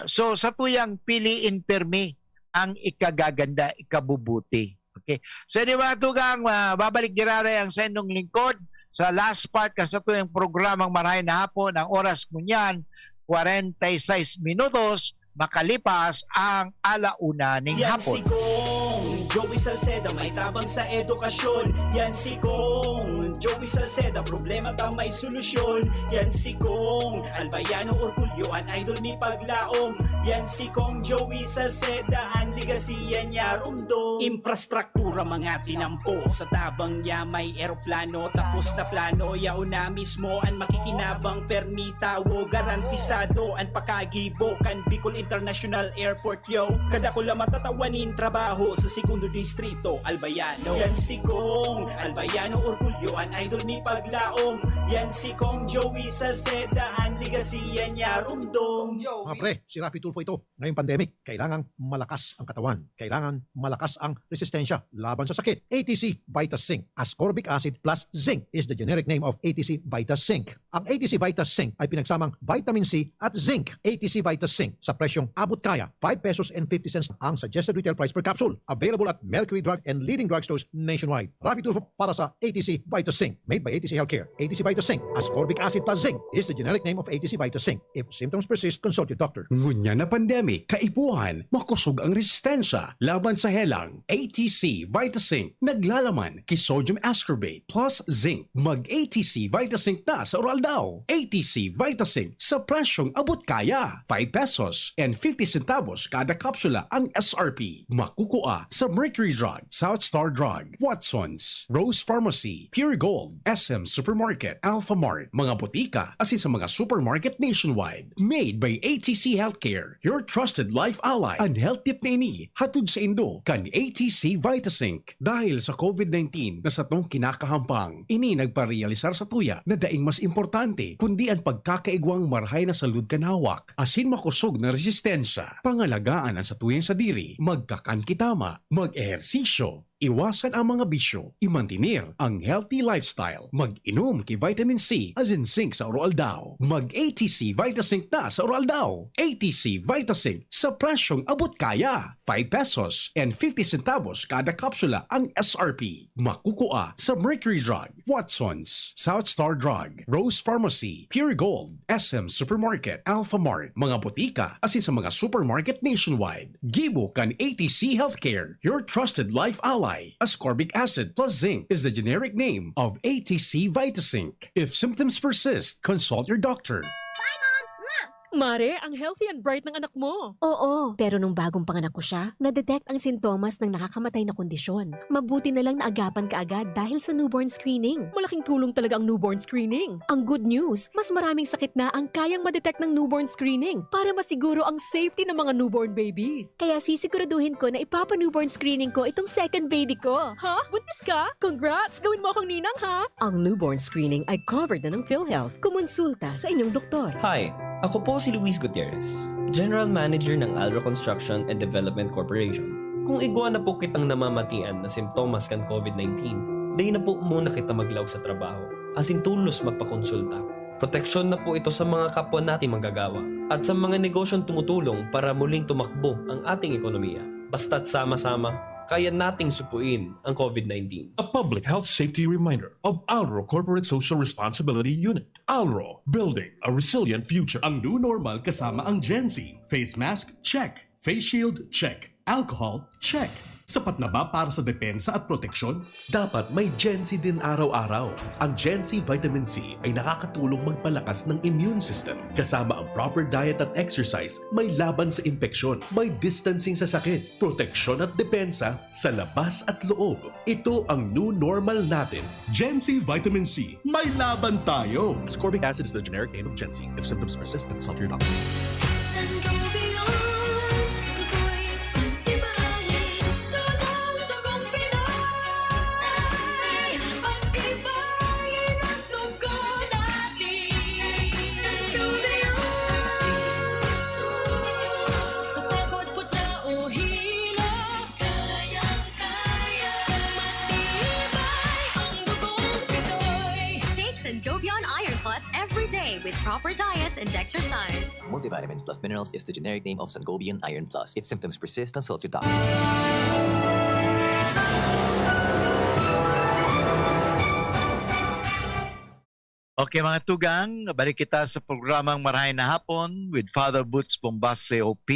S1: So, sa tuyang piliin permi ang ikagaganda, ikabubuti. Okay. So, di ba tugang babalik dirare ang sa inyong lingkod sa last part kasi ito yung programang Marahay na Hapon. Ang oras mo niyan, 46 minutos makalipas ang alauna ng hapon.
S2: Yan si Kong Joey Salceda, may tabang sa edukasyon. Yan si Kong Joey Salceda, problema daw may solusyon. Yan si Kong Albayano Orgulyo, an idol ni Paglaom. Yan si Kong Joey Salceda, ang ligasiya niya rumdo. Infrastruktura mga tinampo, sa tabang niya may eroplano. Tapos na plano, yao na mismo ang makikinabang permitawo. Garantisado ang pakagibo kan Bicol International Airport, yo. Kada ko lang matatawanin trabaho sa segundo distrito, Albayano. Yan si Kong Albayano Orgulyo, an idol ni Paglaom. Yan si Kong Joey Salceda, ang ligasiya niya rumdong.
S3: Mga pre, si Rafi Tulfo ito. Ngayong pandemic, kailangang malakas ang katawan. Kailangan malakas ang resistensya laban sa sakit. ATC Vitas Zinc. Ascorbic acid plus zinc is the generic name of ATC Vitas Zinc. Ang ATC Vitas Zinc ay pinagsamang vitamin C at zinc. ATC Vitas Zinc sa presyong abot kaya. 5 pesos and 50 cents ang suggested retail price per capsule. Available at Mercury Drug and leading drugstores nationwide. Rafi Tulfo para sa ATC Vitas Zinc. Made by ATC Healthcare. ATC Vitas Zinc. Ascorbic acid plus zinc is the generic name of ATC Vitas Zinc. If symptoms persist, consult your doctor.
S23: Ngunya na pandemic, kaipuhan, makusog ang resistensya laban sa helang. ATC Vitazinc, naglalaman kay sodium ascorbate plus zinc. Mag-ATC Vitazinc na sa oral daw. ATC Vitazinc sa presyong abot kaya. 5 pesos and 50 centavos kada kapsula ang SRP. Makukuha sa Mercury Drug, South Star Drug, Watsons, Rose Pharmacy, Pure Gold, SM Supermarket, Alpha Mart, mga butika, asin sa mga supermarket nationwide. Made by ATC Healthcare, your trusted life ally. Ang health tip na ini, hatid sa Indo, kan ATC Vitazinc. Dahil sa COVID-19 na sa tong kinakahampang, ini nagparealisar sa tuya na daing mas importante, kundi ang pagkakaigwang marhay na salud kanawak, asin makusog na resistensya, pangalagaan ang sa tuyang sa diri, magkakan kitama, mag-ehersisyo, Iwasan ang mga bisyo. Imantinir ang healthy lifestyle. Mag-inom kay vitamin C as in zinc sa Oroaldao. Mag-ATC Vitazinc na sa Oroaldao. ATC Vitazinc sa presyong abot kaya. 5 pesos and 50 centavos kada kapsula ang SRP. Makukuha sa Mercury Drug, Watsons, South Star Drug, Rose Pharmacy, Pure Gold, SM Supermarket, Alpha Mart, mga botika asin sa mga supermarket nationwide. Gibo kan ATC Healthcare, your trusted life ally. Ascorbic acid plus zinc is the generic name of ATC Vitazinc. If symptoms persist, consult your doctor.
S4: Mare, ang healthy and bright ng anak mo.
S5: Oo, pero nung bagong panganak ko siya, na-detect ang sintomas ng nakakamatay na kondisyon. Mabuti na lang naagapan kaagad dahil sa newborn screening.
S4: Malaking tulong talaga ang newborn screening.
S5: Ang good news, mas maraming sakit na ang kayang ma-detect ng newborn screening para masiguro ang safety ng mga newborn babies. Kaya sisiguraduhin ko na ipapa-newborn screening ko itong second baby ko.
S4: Ha? Buntis ka? Congrats! Gawin mo akong ninang, ha?
S5: Ang newborn screening ay covered na ng PhilHealth. Kumonsulta sa inyong doktor.
S6: Hi, ako po si Luis Gutierrez, General Manager ng Alro Construction and Development Corporation. Kung igwa na po kitang namamatian na simptomas kan COVID-19, day na po muna kita maglaw sa trabaho, asin tulos magpakonsulta. Proteksyon na po ito sa mga kapwa nating manggagawa at sa mga negosyong tumutulong para muling tumakbo ang ating ekonomiya. Basta't sama-sama, kaya nating supuin ang COVID-19.
S24: A public health safety reminder of Alro Corporate Social Responsibility Unit. Alro, building a resilient future.
S25: Ang new normal kasama ang Gen Z. Face mask, check. Face shield, check. Alcohol, check. Sapat na ba para sa depensa at proteksyon?
S26: Dapat may Gen Z din araw-araw. Ang Gen Z Vitamin C ay nakakatulong magpalakas ng immune system. Kasama ang proper diet at exercise, may laban sa impeksyon, may distancing sa sakit, proteksyon at depensa sa labas at loob. Ito ang new normal natin.
S25: Gen Z Vitamin C. May laban tayo!
S26: Ascorbic acid is the generic name of Gen Z. If symptoms persist, consult your doctor.
S27: Sangobion Iron Plus every day with proper diet and exercise.
S28: Multivitamins plus minerals is the generic name of Sangobion Iron Plus. If symptoms persist, consult your doctor.
S1: Okay mga tugang, balik kita sa programang Marahay na Hapon with Father Boots Bombase OP.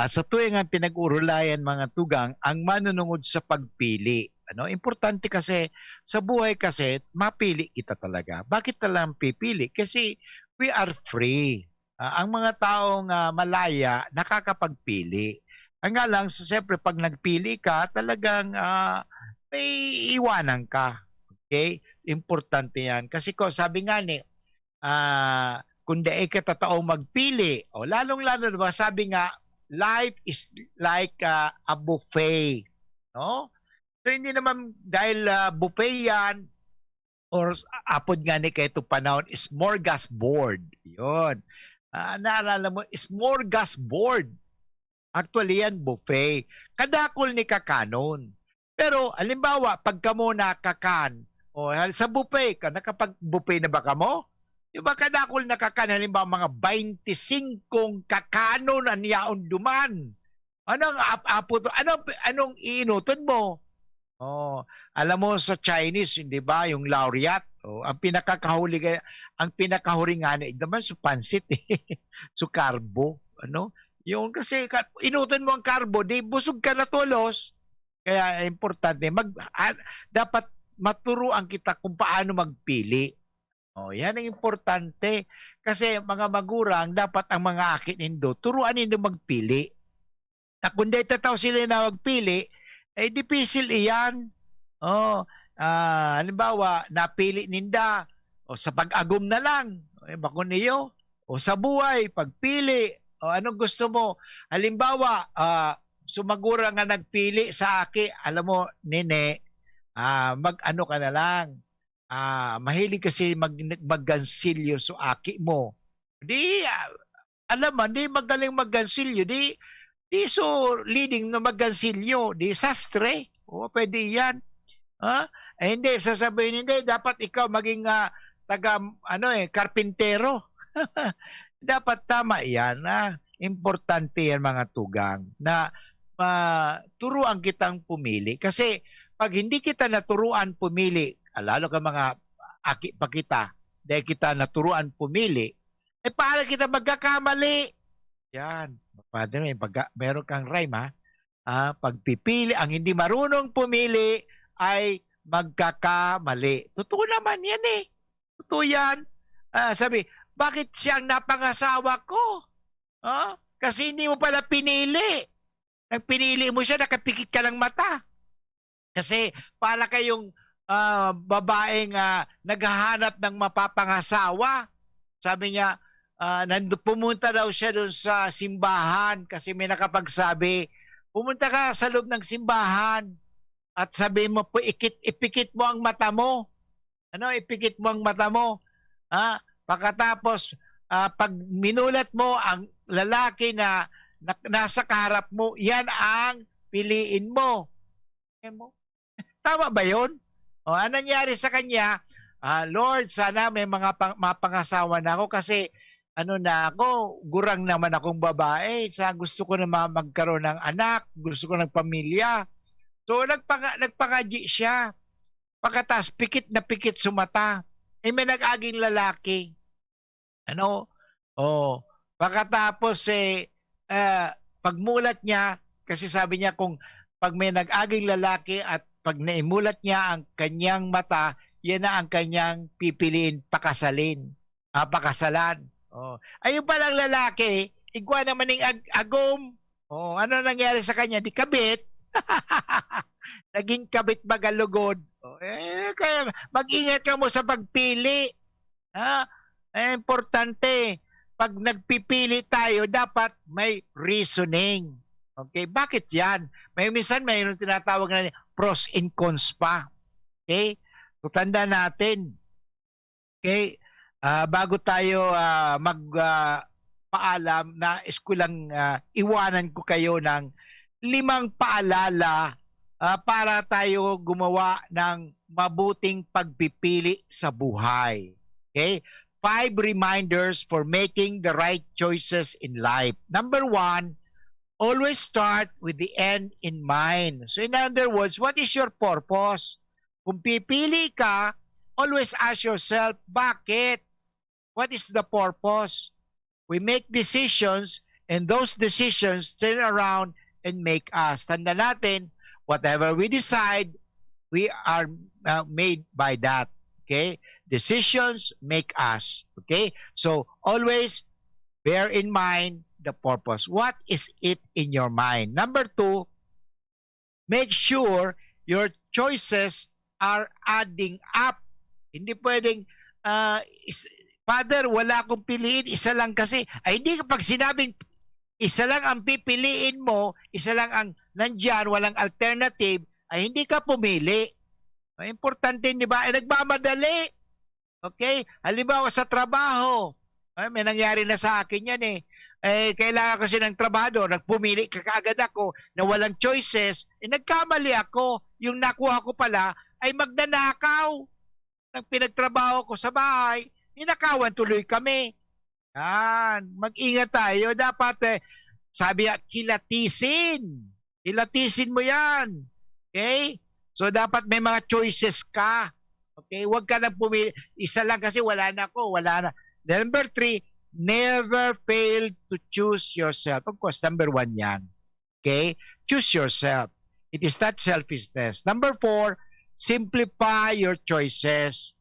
S1: Sa tuwing ang pinag-urulayan mga tugang, ang manunungod sa pagpili. Importante kasi sa buhay kasi mapili kita talaga. Bakit talang pipili? Kasi we are free. Ang mga taong malaya nakakapagpili. Ang nga lang, siyempre pag nagpili ka, talagang may iwanan ka. Okay? Importante yan. Kasi sabi nga ni, kung daig ka tataong magpili, lalong-lalo diba, sabi nga, life is like a buffet. No? So hindi naman dahil buffet yan, or apod nga ni kayo panahon, smorgasbord. Yun. Naalala mo, smorgasbord. Actually yan, buffet. Kadakol ni kakanon. Pero, halimbawa, pagka mo nakakan, sa buffet ka, nakapag-buffet na ba ka mo? Yung ba kadakol nakakan, halimbawa, mga 25 kakanon ang yaon duman. Anong apo to? Anong iinuton mo? Alam mo sa Chinese, hindi ba, yung laureate, ang pinakahuli nga naman sa pansit, so carbo, yung kasi inuton mo ang carbo, di busog ka na tulos. Kaya importante, dapat maturuan kita kung paano magpili. Yan ang importante. Kasi mga magurang, dapat ang mga akin nindo, turuan nindo magpili. Kung di tataw sila na magpili, dipisil iyan. Halimbawa, napili ninda, sa pag-agum na lang, bakon niyo, sa buhay, pagpili, anong gusto mo? Halimbawa, sumagura nga nagpili sa aki, alam mo, nene, mag-ano ka na lang, mahilig kasi maggansilyo sa aki mo. Di, alam mo, di magaling maggansilyo, di so leading na maggansilyo, di sastre. O, pwede yan. Hindi, sasabihin hindi, dapat ikaw maging karpintero. Dapat tama yan. Importante yan mga tugang na turuan kitang pumili. Kasi pag hindi kita naturuan pumili, lalo ka mga aki pa kita, dahil kita naturuan pumili, paano kita magkakamali? Yan. Meron kang rhyme, pagpipili, ang hindi marunong pumili ay magkakamali. Totoo naman yan eh. Totoo yan. Sabi, bakit siyang napangasawa ko? Kasi hindi mo pala pinili. Nagpinili mo siya, nakapikit ka ng mata. Kasi pala kayong babaeng naghahanap ng mapapangasawa. Sabi niya, pumunta daw siya doon sa simbahan kasi may nakapagsabi, pumunta ka sa loob ng simbahan at sabi mo, ipikit mo ang mata mo. Ipikit mo ang mata mo. Pagkatapos, pag minulat mo ang lalaki na nasa kaharap mo, yan ang piliin mo. Tama ba yun? Ano nangyari sa kanya? Lord, sana may mga mapangasawa na ako kasi gurang naman akong babae. Gusto ko na magkaroon ng anak, gusto ko ng pamilya. So, nagpangaji siya. Pagkatas, pikit na pikit sumata. May nag-aging lalaki. Pagkatapos, pagmulat niya, kasi sabi niya kung pag may nag-aging lalaki at pag naimulat niya ang kanyang mata, yan na ang kanyang pipiliin pakasalan. Ayun palang lalaki, igwa naman ng agom. Ano nangyari sa kanya? Di kabit. Naging kabit magalugod. Kaya mag-ingat ka mo sa pagpili. Importante. Pag nagpipili tayo, dapat may reasoning. Okay? Bakit yan? Minsan mayroon tinatawag na pros and cons pa. Okay? So, tanda natin. Okay? Bago tayo magpaalam, nais ko lang iwanan ko kayo ng 5 paalala para tayo gumawa ng mabuting pagpipili sa buhay. Okay? 5 reminders for making the right choices in life. Number 1, always start with the end in mind. So in other words, what is your purpose? Kung pipili ka, always ask yourself, bakit? What is the purpose? We make decisions and those decisions turn around and make us. Tanda natin, whatever we decide, we are made by that. Okay? Decisions make us. Okay? So, always bear in mind the purpose. What is it in your mind? Number 2, make sure your choices are adding up. Hindi pwedeng, Father, wala akong piliin, isa lang kasi. Hindi kapag sinabing isa lang ang pipiliin mo, isa lang ang nandyan, walang alternative, ay hindi ka pumili. Importante, di ba? Nagmamadali. Okay? Halimbawa sa trabaho, may nangyari na sa akin yan kailangan kasi ng trabaho, nagpumili kaagad ako na walang choices, nagkamali ako, yung nakuha ko pala ay magnanakaw. Nang pinagtrabaho ko sa bahay, ninakawan tuloy kami. Mag-ingat tayo. Dapat, sabi niya, kilatisin. Kilatisin mo yan. Okay? So, dapat may mga choices ka. Okay? Huwag ka lang pumili. Isa lang kasi wala na ako. Wala na. Number 3, never fail to choose yourself. Of course, number 1 yan. Okay? Choose yourself. It is not selfishness. Number 4, simplify your choices.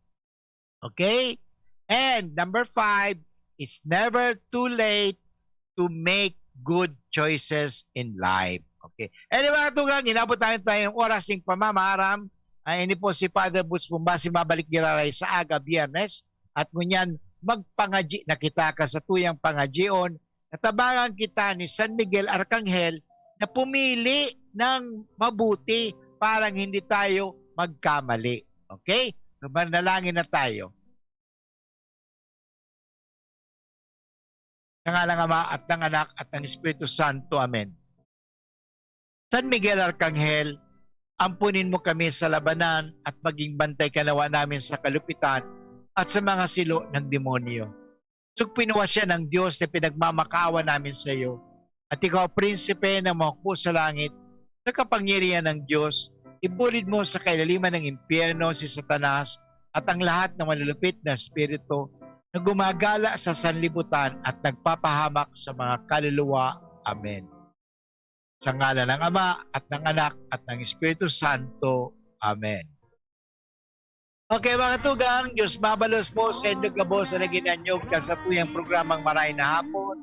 S1: Okay? And number 5, it's never too late to make good choices in life. Okay. Anyway, mga tugang, inabot tayong oras ng pamamaram. Ini po si Father Butch Pumbasi, mabalik giraray sa aga Biyernes. At ngunyan, magpangaji na kita ka sa tuyang pangajion. Natabangan kita ni San Miguel Arcangel na pumili ng mabuti parang hindi tayo magkamali. Okay? Manalangin na tayo. Ng Ngalang Ama at ng Anak at ng Espiritu Santo. Amen. San Miguel Arcangel, Ampunin mo kami sa labanan at maging bantay ka nawa namin sa kalupitan at sa mga silo ng demonyo. Sugpinawa siya ng Diyos na pinagmamakaawa namin sa iyo. At ikaw, prinsipe ng mga hukbo sa langit, sa kapangyarihan ng Diyos, ibulid mo sa kailaliman ng impyerno si Satanas at ang lahat ng malulupit na espiritu na gumagala sa sanlibutan at nagpapahamak sa mga kaluluwa. Amen. Sa ngalan ng Ama at ng Anak at ng Espiritu Santo. Amen. Okay mga tugang, Diyos mabalos po sa inyong gabo sa naginanyog sa tuyang programang Maray na Hapon.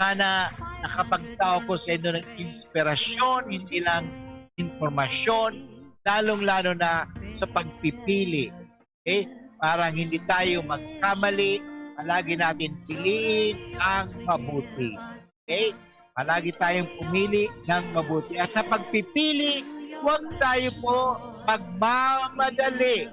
S1: Sana nakapagtao ko sa inyo ng inspirasyon, hindi lang informasyon, lalong-lalo na sa pagpipili. Okay? Parang hindi tayo magkamali, palagi natin piliin ang mabuti. Okay? Palagi tayong pumili ng mabuti. At sa pagpipili, huwag tayo po magmamadali.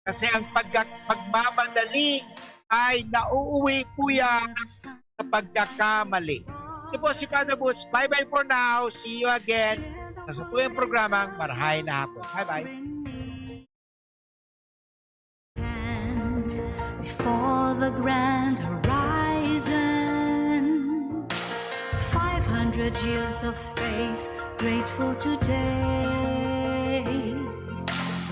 S1: Kasi ang pagmamadali ay nauuwi po yan sa pagkakamali. Ito po si Father Boots. Bye-bye for now. See you again sa tuyang programang Marahay na Hapon. Bye-bye.
S7: Before the grand horizon, 500 years of faith, grateful today.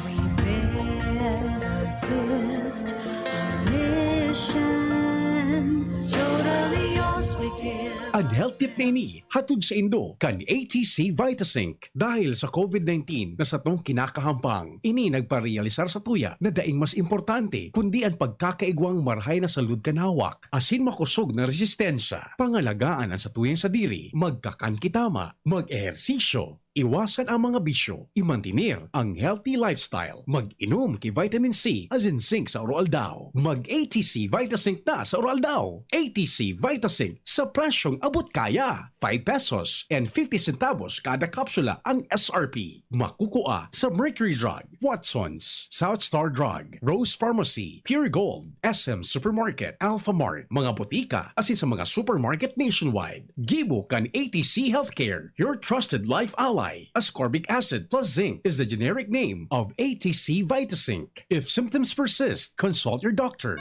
S7: We bear the gift of mission, totally yours we give.
S23: Ang health tip na ini, hatod sa Indo, kan ATC Vitasync. Dahil sa COVID-19 na sa tong kinakahampang, ini nagparealisar sa tuya na daing mas importante, kundi ang pagkakaigwang marhay na salud kanawak, asin makusog na resistensya, pangalagaan ang sa tuyang sadiri, magkakan kitama, mag-ehersisyo, iwasan ang mga bisyo, imantinir ang healthy lifestyle, mag-inom ki vitamin C as in zinc sa Oroaldao, mag-ATC Vitasync na sa Oroaldao. ATC Vitasync sa presyong abot kaya, 5 pesos and 50 centavos kada kapsula ang SRP. Makukuha sa Mercury Drug, Watsons, South Star Drug, Rose Pharmacy, Pure Gold, SM Supermarket, Alphamart, mga botika asin sa mga supermarket nationwide. Gibo kan ATC Healthcare, your trusted life ally. Ascorbic acid plus zinc is the generic name of ATC Vitasync. If symptoms persist, consult your doctor.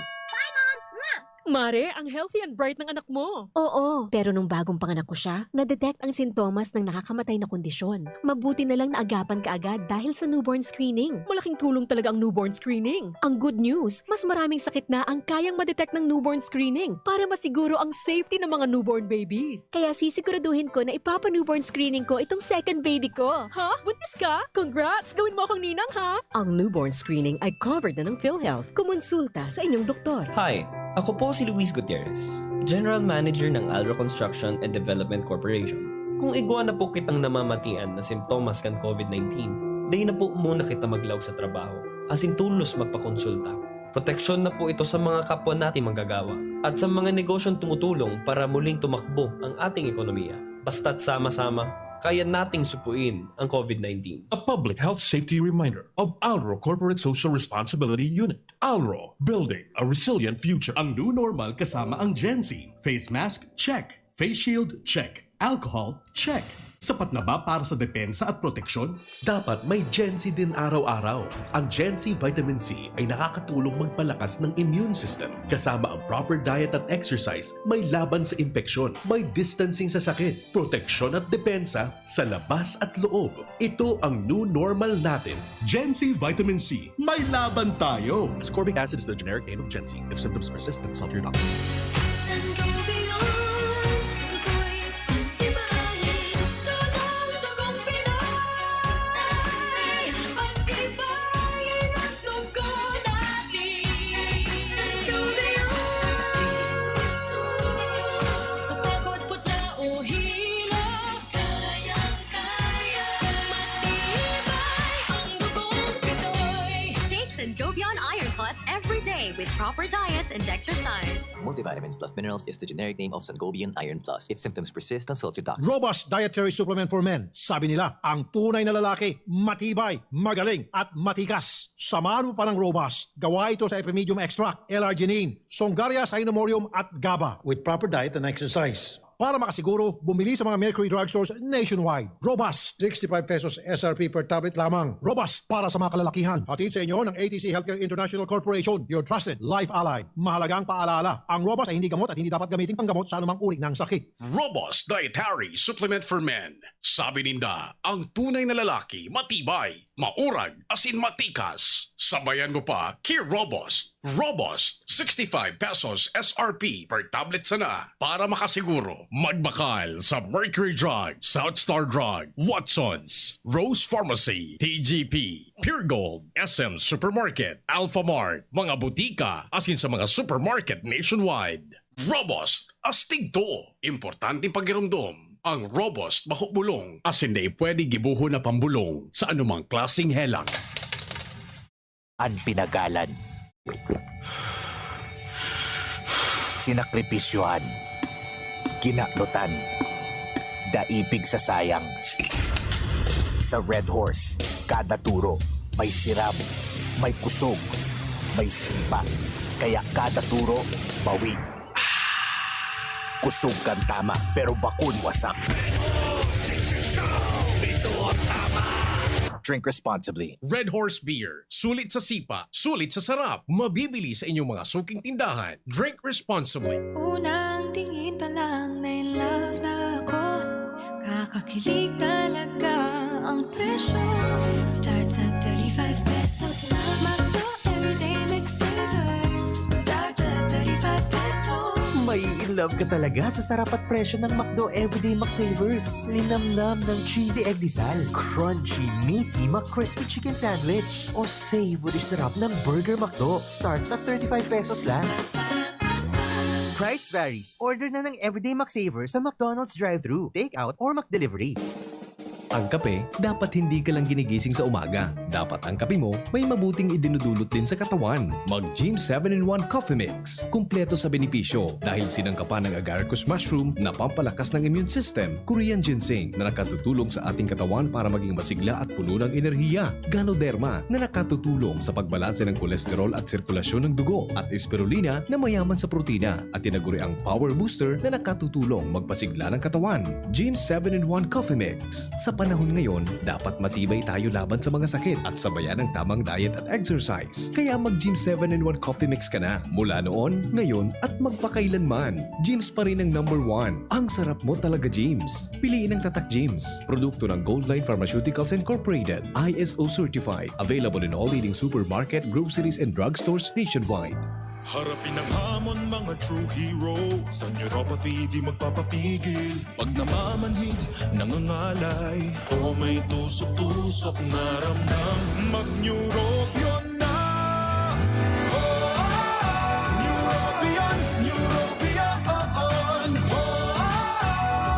S4: Mare, ang healthy and bright ng anak mo.
S5: Oo, pero nung bagong panganak ko siya, na-detect ang sintomas ng nakakamatay na kondisyon. Mabuti na lang naagapan ka agad dahil sa newborn screening.
S4: Malaking tulong talaga ang newborn screening.
S5: Ang good news, mas maraming sakit na ang kayang ma-detect ng newborn screening para masiguro ang safety ng mga newborn babies. Kaya sisiguraduhin ko na ipapa-newborn screening ko itong second baby ko.
S4: Ha? Buntis ka? Congrats! Gawin mo akong ninang, ha?
S5: Ang newborn screening ay covered na ng PhilHealth. Kumonsulta sa inyong doktor.
S6: Hi, ako po si Luis Gutierrez, General Manager ng Alro Construction and Development Corporation. Kung igwa na po kitang namamatian na simptomas kan COVID-19, day na po muna kita maglaog sa trabaho, asin tulos magpakonsulta. Proteksyon na po ito sa mga kapwa nating manggagawa at sa mga negosyong tumutulong para muling tumakbo ang ating ekonomiya. Basta't sama-sama, kaya nating supuin ang COVID-19.
S24: A public health safety reminder of Alro Corporate Social Responsibility Unit. Alro, building a resilient future.
S25: Ang new normal kasama ang Gen Z. Face mask, check. Face shield, check. Alcohol, check. Sapat na ba para sa depensa at proteksyon?
S26: Dapat may Gen Z din araw-araw. Ang Gen Z Vitamin C ay nakakatulong magpalakas ng immune system. Kasama ang proper diet at exercise, may laban sa impeksyon, may distancing sa sakit, proteksyon at depensa sa labas at loob. Ito ang new normal natin.
S25: Gen Z Vitamin C. May laban tayo!
S26: Ascorbic acid is the generic name of Gen Z. If symptoms persist, consult your doctor.
S27: Sangobion Iron Plus every day with proper diet and exercise.
S28: Multivitamins plus minerals is the generic name of Sangobion Iron Plus. If symptoms persist, consult your doctor.
S3: Robust Dietary Supplement for Men. Sabi nila, ang tunay na lalaki, matibay, magaling, at matikas. Samahan mo pa ng Robust. Gawa ito sa Epimedium Extract, L-arginine, Songaria Cynomorium at GABA. With proper diet and exercise. Para makasiguro, bumili sa mga Mercury Drugstores nationwide. Robust, 65 pesos SRP per tablet lamang. Robust para sa mga kalalakihan. Hatid sa inyo ng ATC Healthcare International Corporation, your trusted life ally. Mahalagang paalala, ang Robust ay hindi gamot at hindi dapat gamitin panggamot sa anumang uri ng sakit.
S23: Robust Dietary Supplement for Men. Sabi ninda, ang tunay na lalaki matibay, maurag, asin matikas. Sabayan mo pa, Key Robust. Robust, 65 pesos SRP per tablet sana. Para makasiguro, magbakal sa Mercury Drug, South Star Drug, Watsons, Rose Pharmacy, TGP, Pure Gold, SM Supermarket, Alpha Mart, mga butika, asin sa mga supermarket nationwide. Robust, astig to. Importanteng pagirumdum. Ang Robust mahubulong as hindi pwede gibuho na pambulong sa anumang klaseng helang.
S8: Ang pinagalan. Sinakripisyohan. Ginaklutan. Daipig sa sayang. Sa Red Horse, kada turo, may sirap, may kusog, may simpa. Kaya kada turo, bawi. Kusog kang tama, pero bakun wasak. Drink responsibly.
S23: Red Horse Beer. Sulit sa sipa, sulit sa sarap. Mabibili sa inyong mga suking tindahan. Drink responsibly.
S7: Unang tingin pa lang na in love na ako. Kakakilig talaga ang presyo. Starts at 35 pesos lang. Magno everyday McSavers. Starts at 35 pesos.
S10: May in love ka talaga sa sarap at presyo ng McDo Everyday McSavers. Linamnam ng cheesy egg disal, crunchy, meaty McCrispy chicken sandwich, o savory sarap ng Burger McDo. Starts at 35 pesos lang. Price varies. Order na ng Everyday McSavers sa McDonald's drive-thru, take-out, or McDelivery.
S9: Ang kape, dapat hindi ka lang ginigising sa umaga. Dapat ang kape mo may mabuting idinudulot din sa katawan. Mag-Gym 7-in-1 Coffee Mix. Kumpleto sa benepisyo dahil sinangkapan ng agaricus mushroom na pampalakas ng immune system, Korean ginseng na nakatutulong sa ating katawan para maging masigla at puno ng enerhiya, Ganoderma na nakatutulong sa pagbalanse ng kolesterol at sirkulasyon ng dugo, at spirulina na mayaman sa protina, at tinaguri ang Power Booster na nakatutulong magpasigla ng katawan. Gym 7-in-1 Coffee Mix. Sa panahon ngayon, dapat matibay tayo laban sa mga sakit at sabayan ng tamang diet at exercise. Kaya mag-Gym 7-in-1 Coffee Mix ka na. Mula noon, ngayon, at magpakailanman. Gyms pa rin ang number 1. Ang sarap mo talaga, Gyms. Piliin ang Tatak Gyms. Produkto ng Goldline Pharmaceuticals Incorporated. ISO certified. Available in all leading supermarket, groceries, and drugstores nationwide.
S11: Harapin ang hamon, mga true hero. Sa neuropathy di magpapapigil. Pag namamanhid, nangangalay, o may tusok-tusok na ramdam, mag-Neurobion na. Neurobion, Neurobion.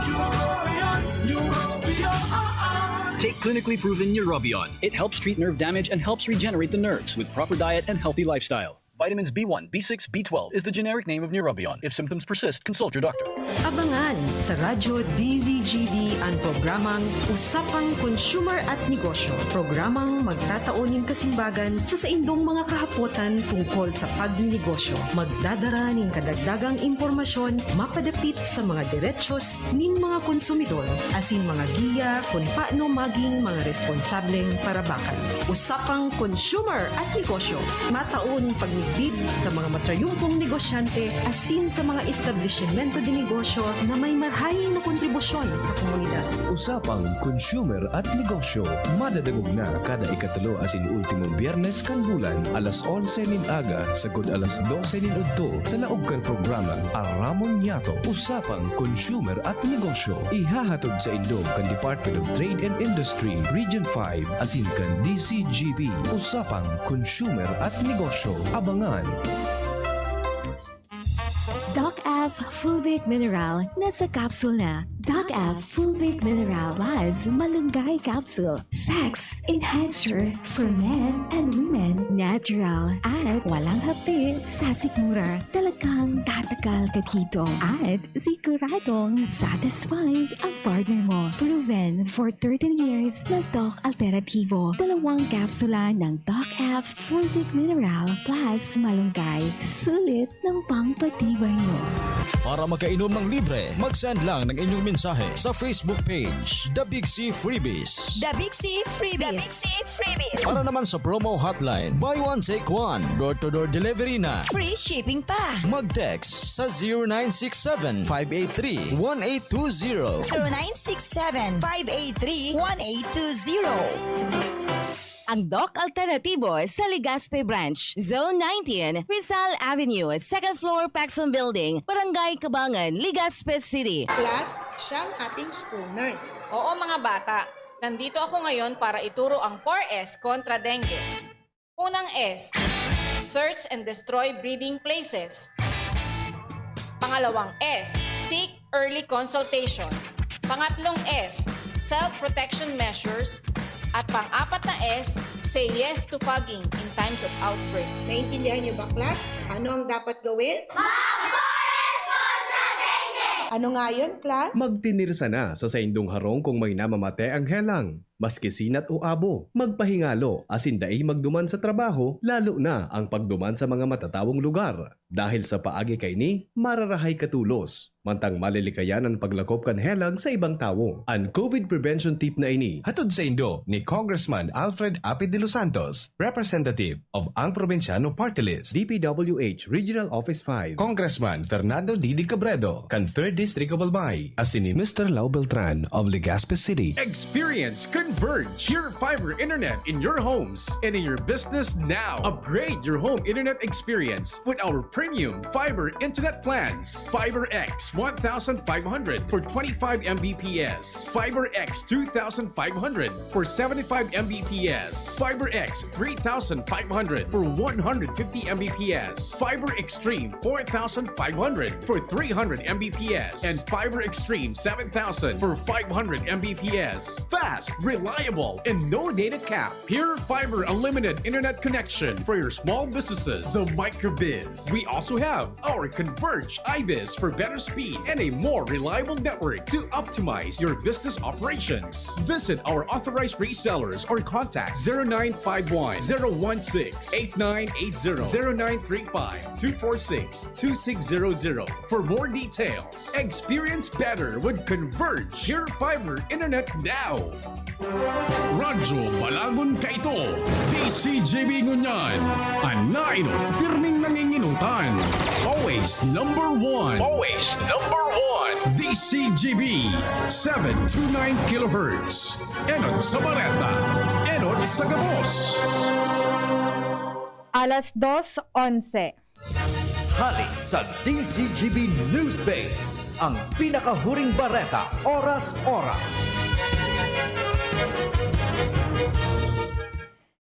S11: Neurobion, Neurobion.
S22: Take clinically proven Neurobion. It helps treat nerve damage and helps regenerate the nerves with proper diet and healthy lifestyle. Vitamins B1, B6, B12 is the generic name of Neurobion. If symptoms persist, consult your doctor.
S12: Abangan sa Radyo DZGB ang programang Usapang Consumer at Negosyo. Programang magtataunin kasimbagan sa saindong mga kahapotan tungkol sa pagninegosyo. Magdadara ning kadagdagang impormasyon mapadapit sa mga diretsyon ning mga konsumidor, asin mga giya kung paano maging mga responsableng parabakan. Usapang Consumer at Negosyo. Mataon pag bid sa mga matrayumpong negosyante asin sa mga establishmento de negosyo na may marhaing na kontribusyon sa komunidad.
S9: Usapang Consumer at Negosyo. Madadagog na kada ikatalo asin ultimong biyernes kan bulan alas 11 nin aga sagod alas 12 nin udto sa laog kan programang Aramon Yato. Usapang Consumer at Negosyo. Ihahatod sa Indog kan Department of Trade and Industry Region 5 asin kan DCGB. Usapang Consumer at Negosyo. Abangan.
S5: Doc F Fulvic Mineral nasa capsule na. Doc F Fulvic Mineral Plus Malunggay Capsule. Sex Enhancer for men and women. Natural at walang hapdi sa sikmura. Talagang tatagal ka dito at siguradong satisfied ang partner mo. Proven for 13 years na Doc Alternativo. 2 kapsula ng Doc F Fulvic Mineral Plus Malunggay. Sulit ng pangpatibay mo.
S16: Para makainom ng libre, mag-send lang ng inyong mensahe sa Facebook page, The Big C Freebies.
S7: The Big C Freebies.
S16: Para naman sa promo hotline, buy one take one, door-to-door delivery na.
S7: Free shipping pa.
S16: Mag-text sa 0967-583-1820.
S7: 0967-583-1820. Ang Doc Alternativo sa Legazpi Branch, Zone 19, Rizal Avenue, 2nd floor, Paxson Building, Barangay Cabangan, Legazpi City.
S13: Class, siya ang ating school nurse. Oo mga bata, nandito ako ngayon para ituro ang 4S kontra dengue. Unang S, search and destroy breeding places. Pangalawang S, seek early consultation. Pangatlong S, self-protection measures. At pang-apat na S, say yes to fogging in times of outbreak. Naintindihan niyo ba, class? Ano ang dapat gawin? Mag-4S kontra dengue! Ano nga yun, class?
S14: Magtinirsa na sa saindong harong kung may namamate ang helang. Maski sinat o abo, magpahingalo asin daig magduman sa trabaho, lalo na ang pagduman sa mga matatawong lugar. Dahil sa paagi kay ni, mararahay katulos. Mantang malilikayan ang paglakop kan helang sa ibang tao. Ang COVID prevention tip na ini, hatod sa Indo ni Congressman Alfred Apid de Los Santos, representative of ang Provinciano Party List, DPWH Regional Office 5, Congressman Fernando Didi Cabredo, kan 3rd District of Albay, asin ni Mr. Lau Beltran of Legazpi City.
S23: Experience Converge, your fiber internet in your homes and in your business now. Upgrade your home internet experience with our premium fiber internet plans. Fiber X 1,500 for 25 Mbps. Fiber X 2,500 for 75 Mbps. Fiber X 3,500 for 150 Mbps. Fiber Extreme 4,500 for 300 Mbps. And Fiber Extreme 7,000 for 500 Mbps. Fast, reliable, and no data cap. Pure Fiber Unlimited Internet Connection for your small businesses. The Microbiz. We also have our Converge iBiz for better speed and a more reliable network to optimize your business operations. Visit our authorized resellers or contact 0951 016 8980 0935 246 2600 for more details. Experience better with Converge Pure Fiber Internet now. Radyo Balagon ka ito. DCJB Ngunyan. Anainot, pirming nanginginutan. Always number one. Always number one. DCJB 729 kHz. Enot sa Bareta. Enot sa Gabos.
S15: Alas 2:11.
S17: Halik sa DCGB News Base, ang pinakahuring bareta oras-oras.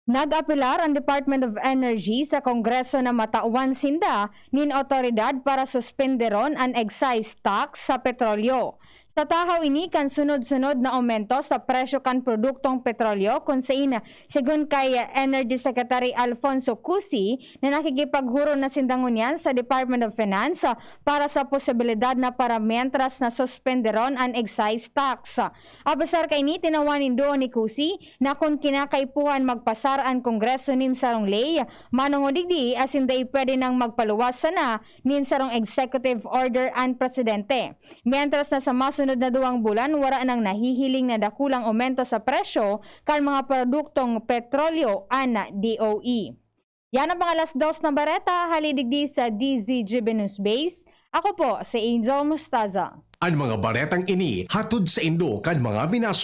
S15: Nag-apelar ang Department of Energy sa Kongreso na matawan sinda nin otoridad para suspenderon ang excise tax sa petrolyo. Sa tahaw ini kan sunod-sunod na aumento sa presyo kan produktong petrolyo kung saan sigun kay Energy Secretary Alfonso Cusi na nakikipaghuro na sindangunyan sa Department of Finance para sa posibilidad na para mientras na suspenderon ang excise tax. Abasar kay ni tinawanin doon ni Cusi na kung kinakaipuhan magpasar ang Kongreso nin sarong lay, manungodigdi asin day pwede nang magpaluwas sana nin sarong executive order ang presidente. Mientras na sa masunod na 2 bulan, wala nang nahihiling na dakulang aumento sa presyo kan mga produktong petrolyo ana DOE. Yan ang pangalas 2 na bareta, halidigdi sa DZGB News Base. Ako po si Angel Mustaza.
S23: Ang mga baretang ini hatod sa Indo kan mga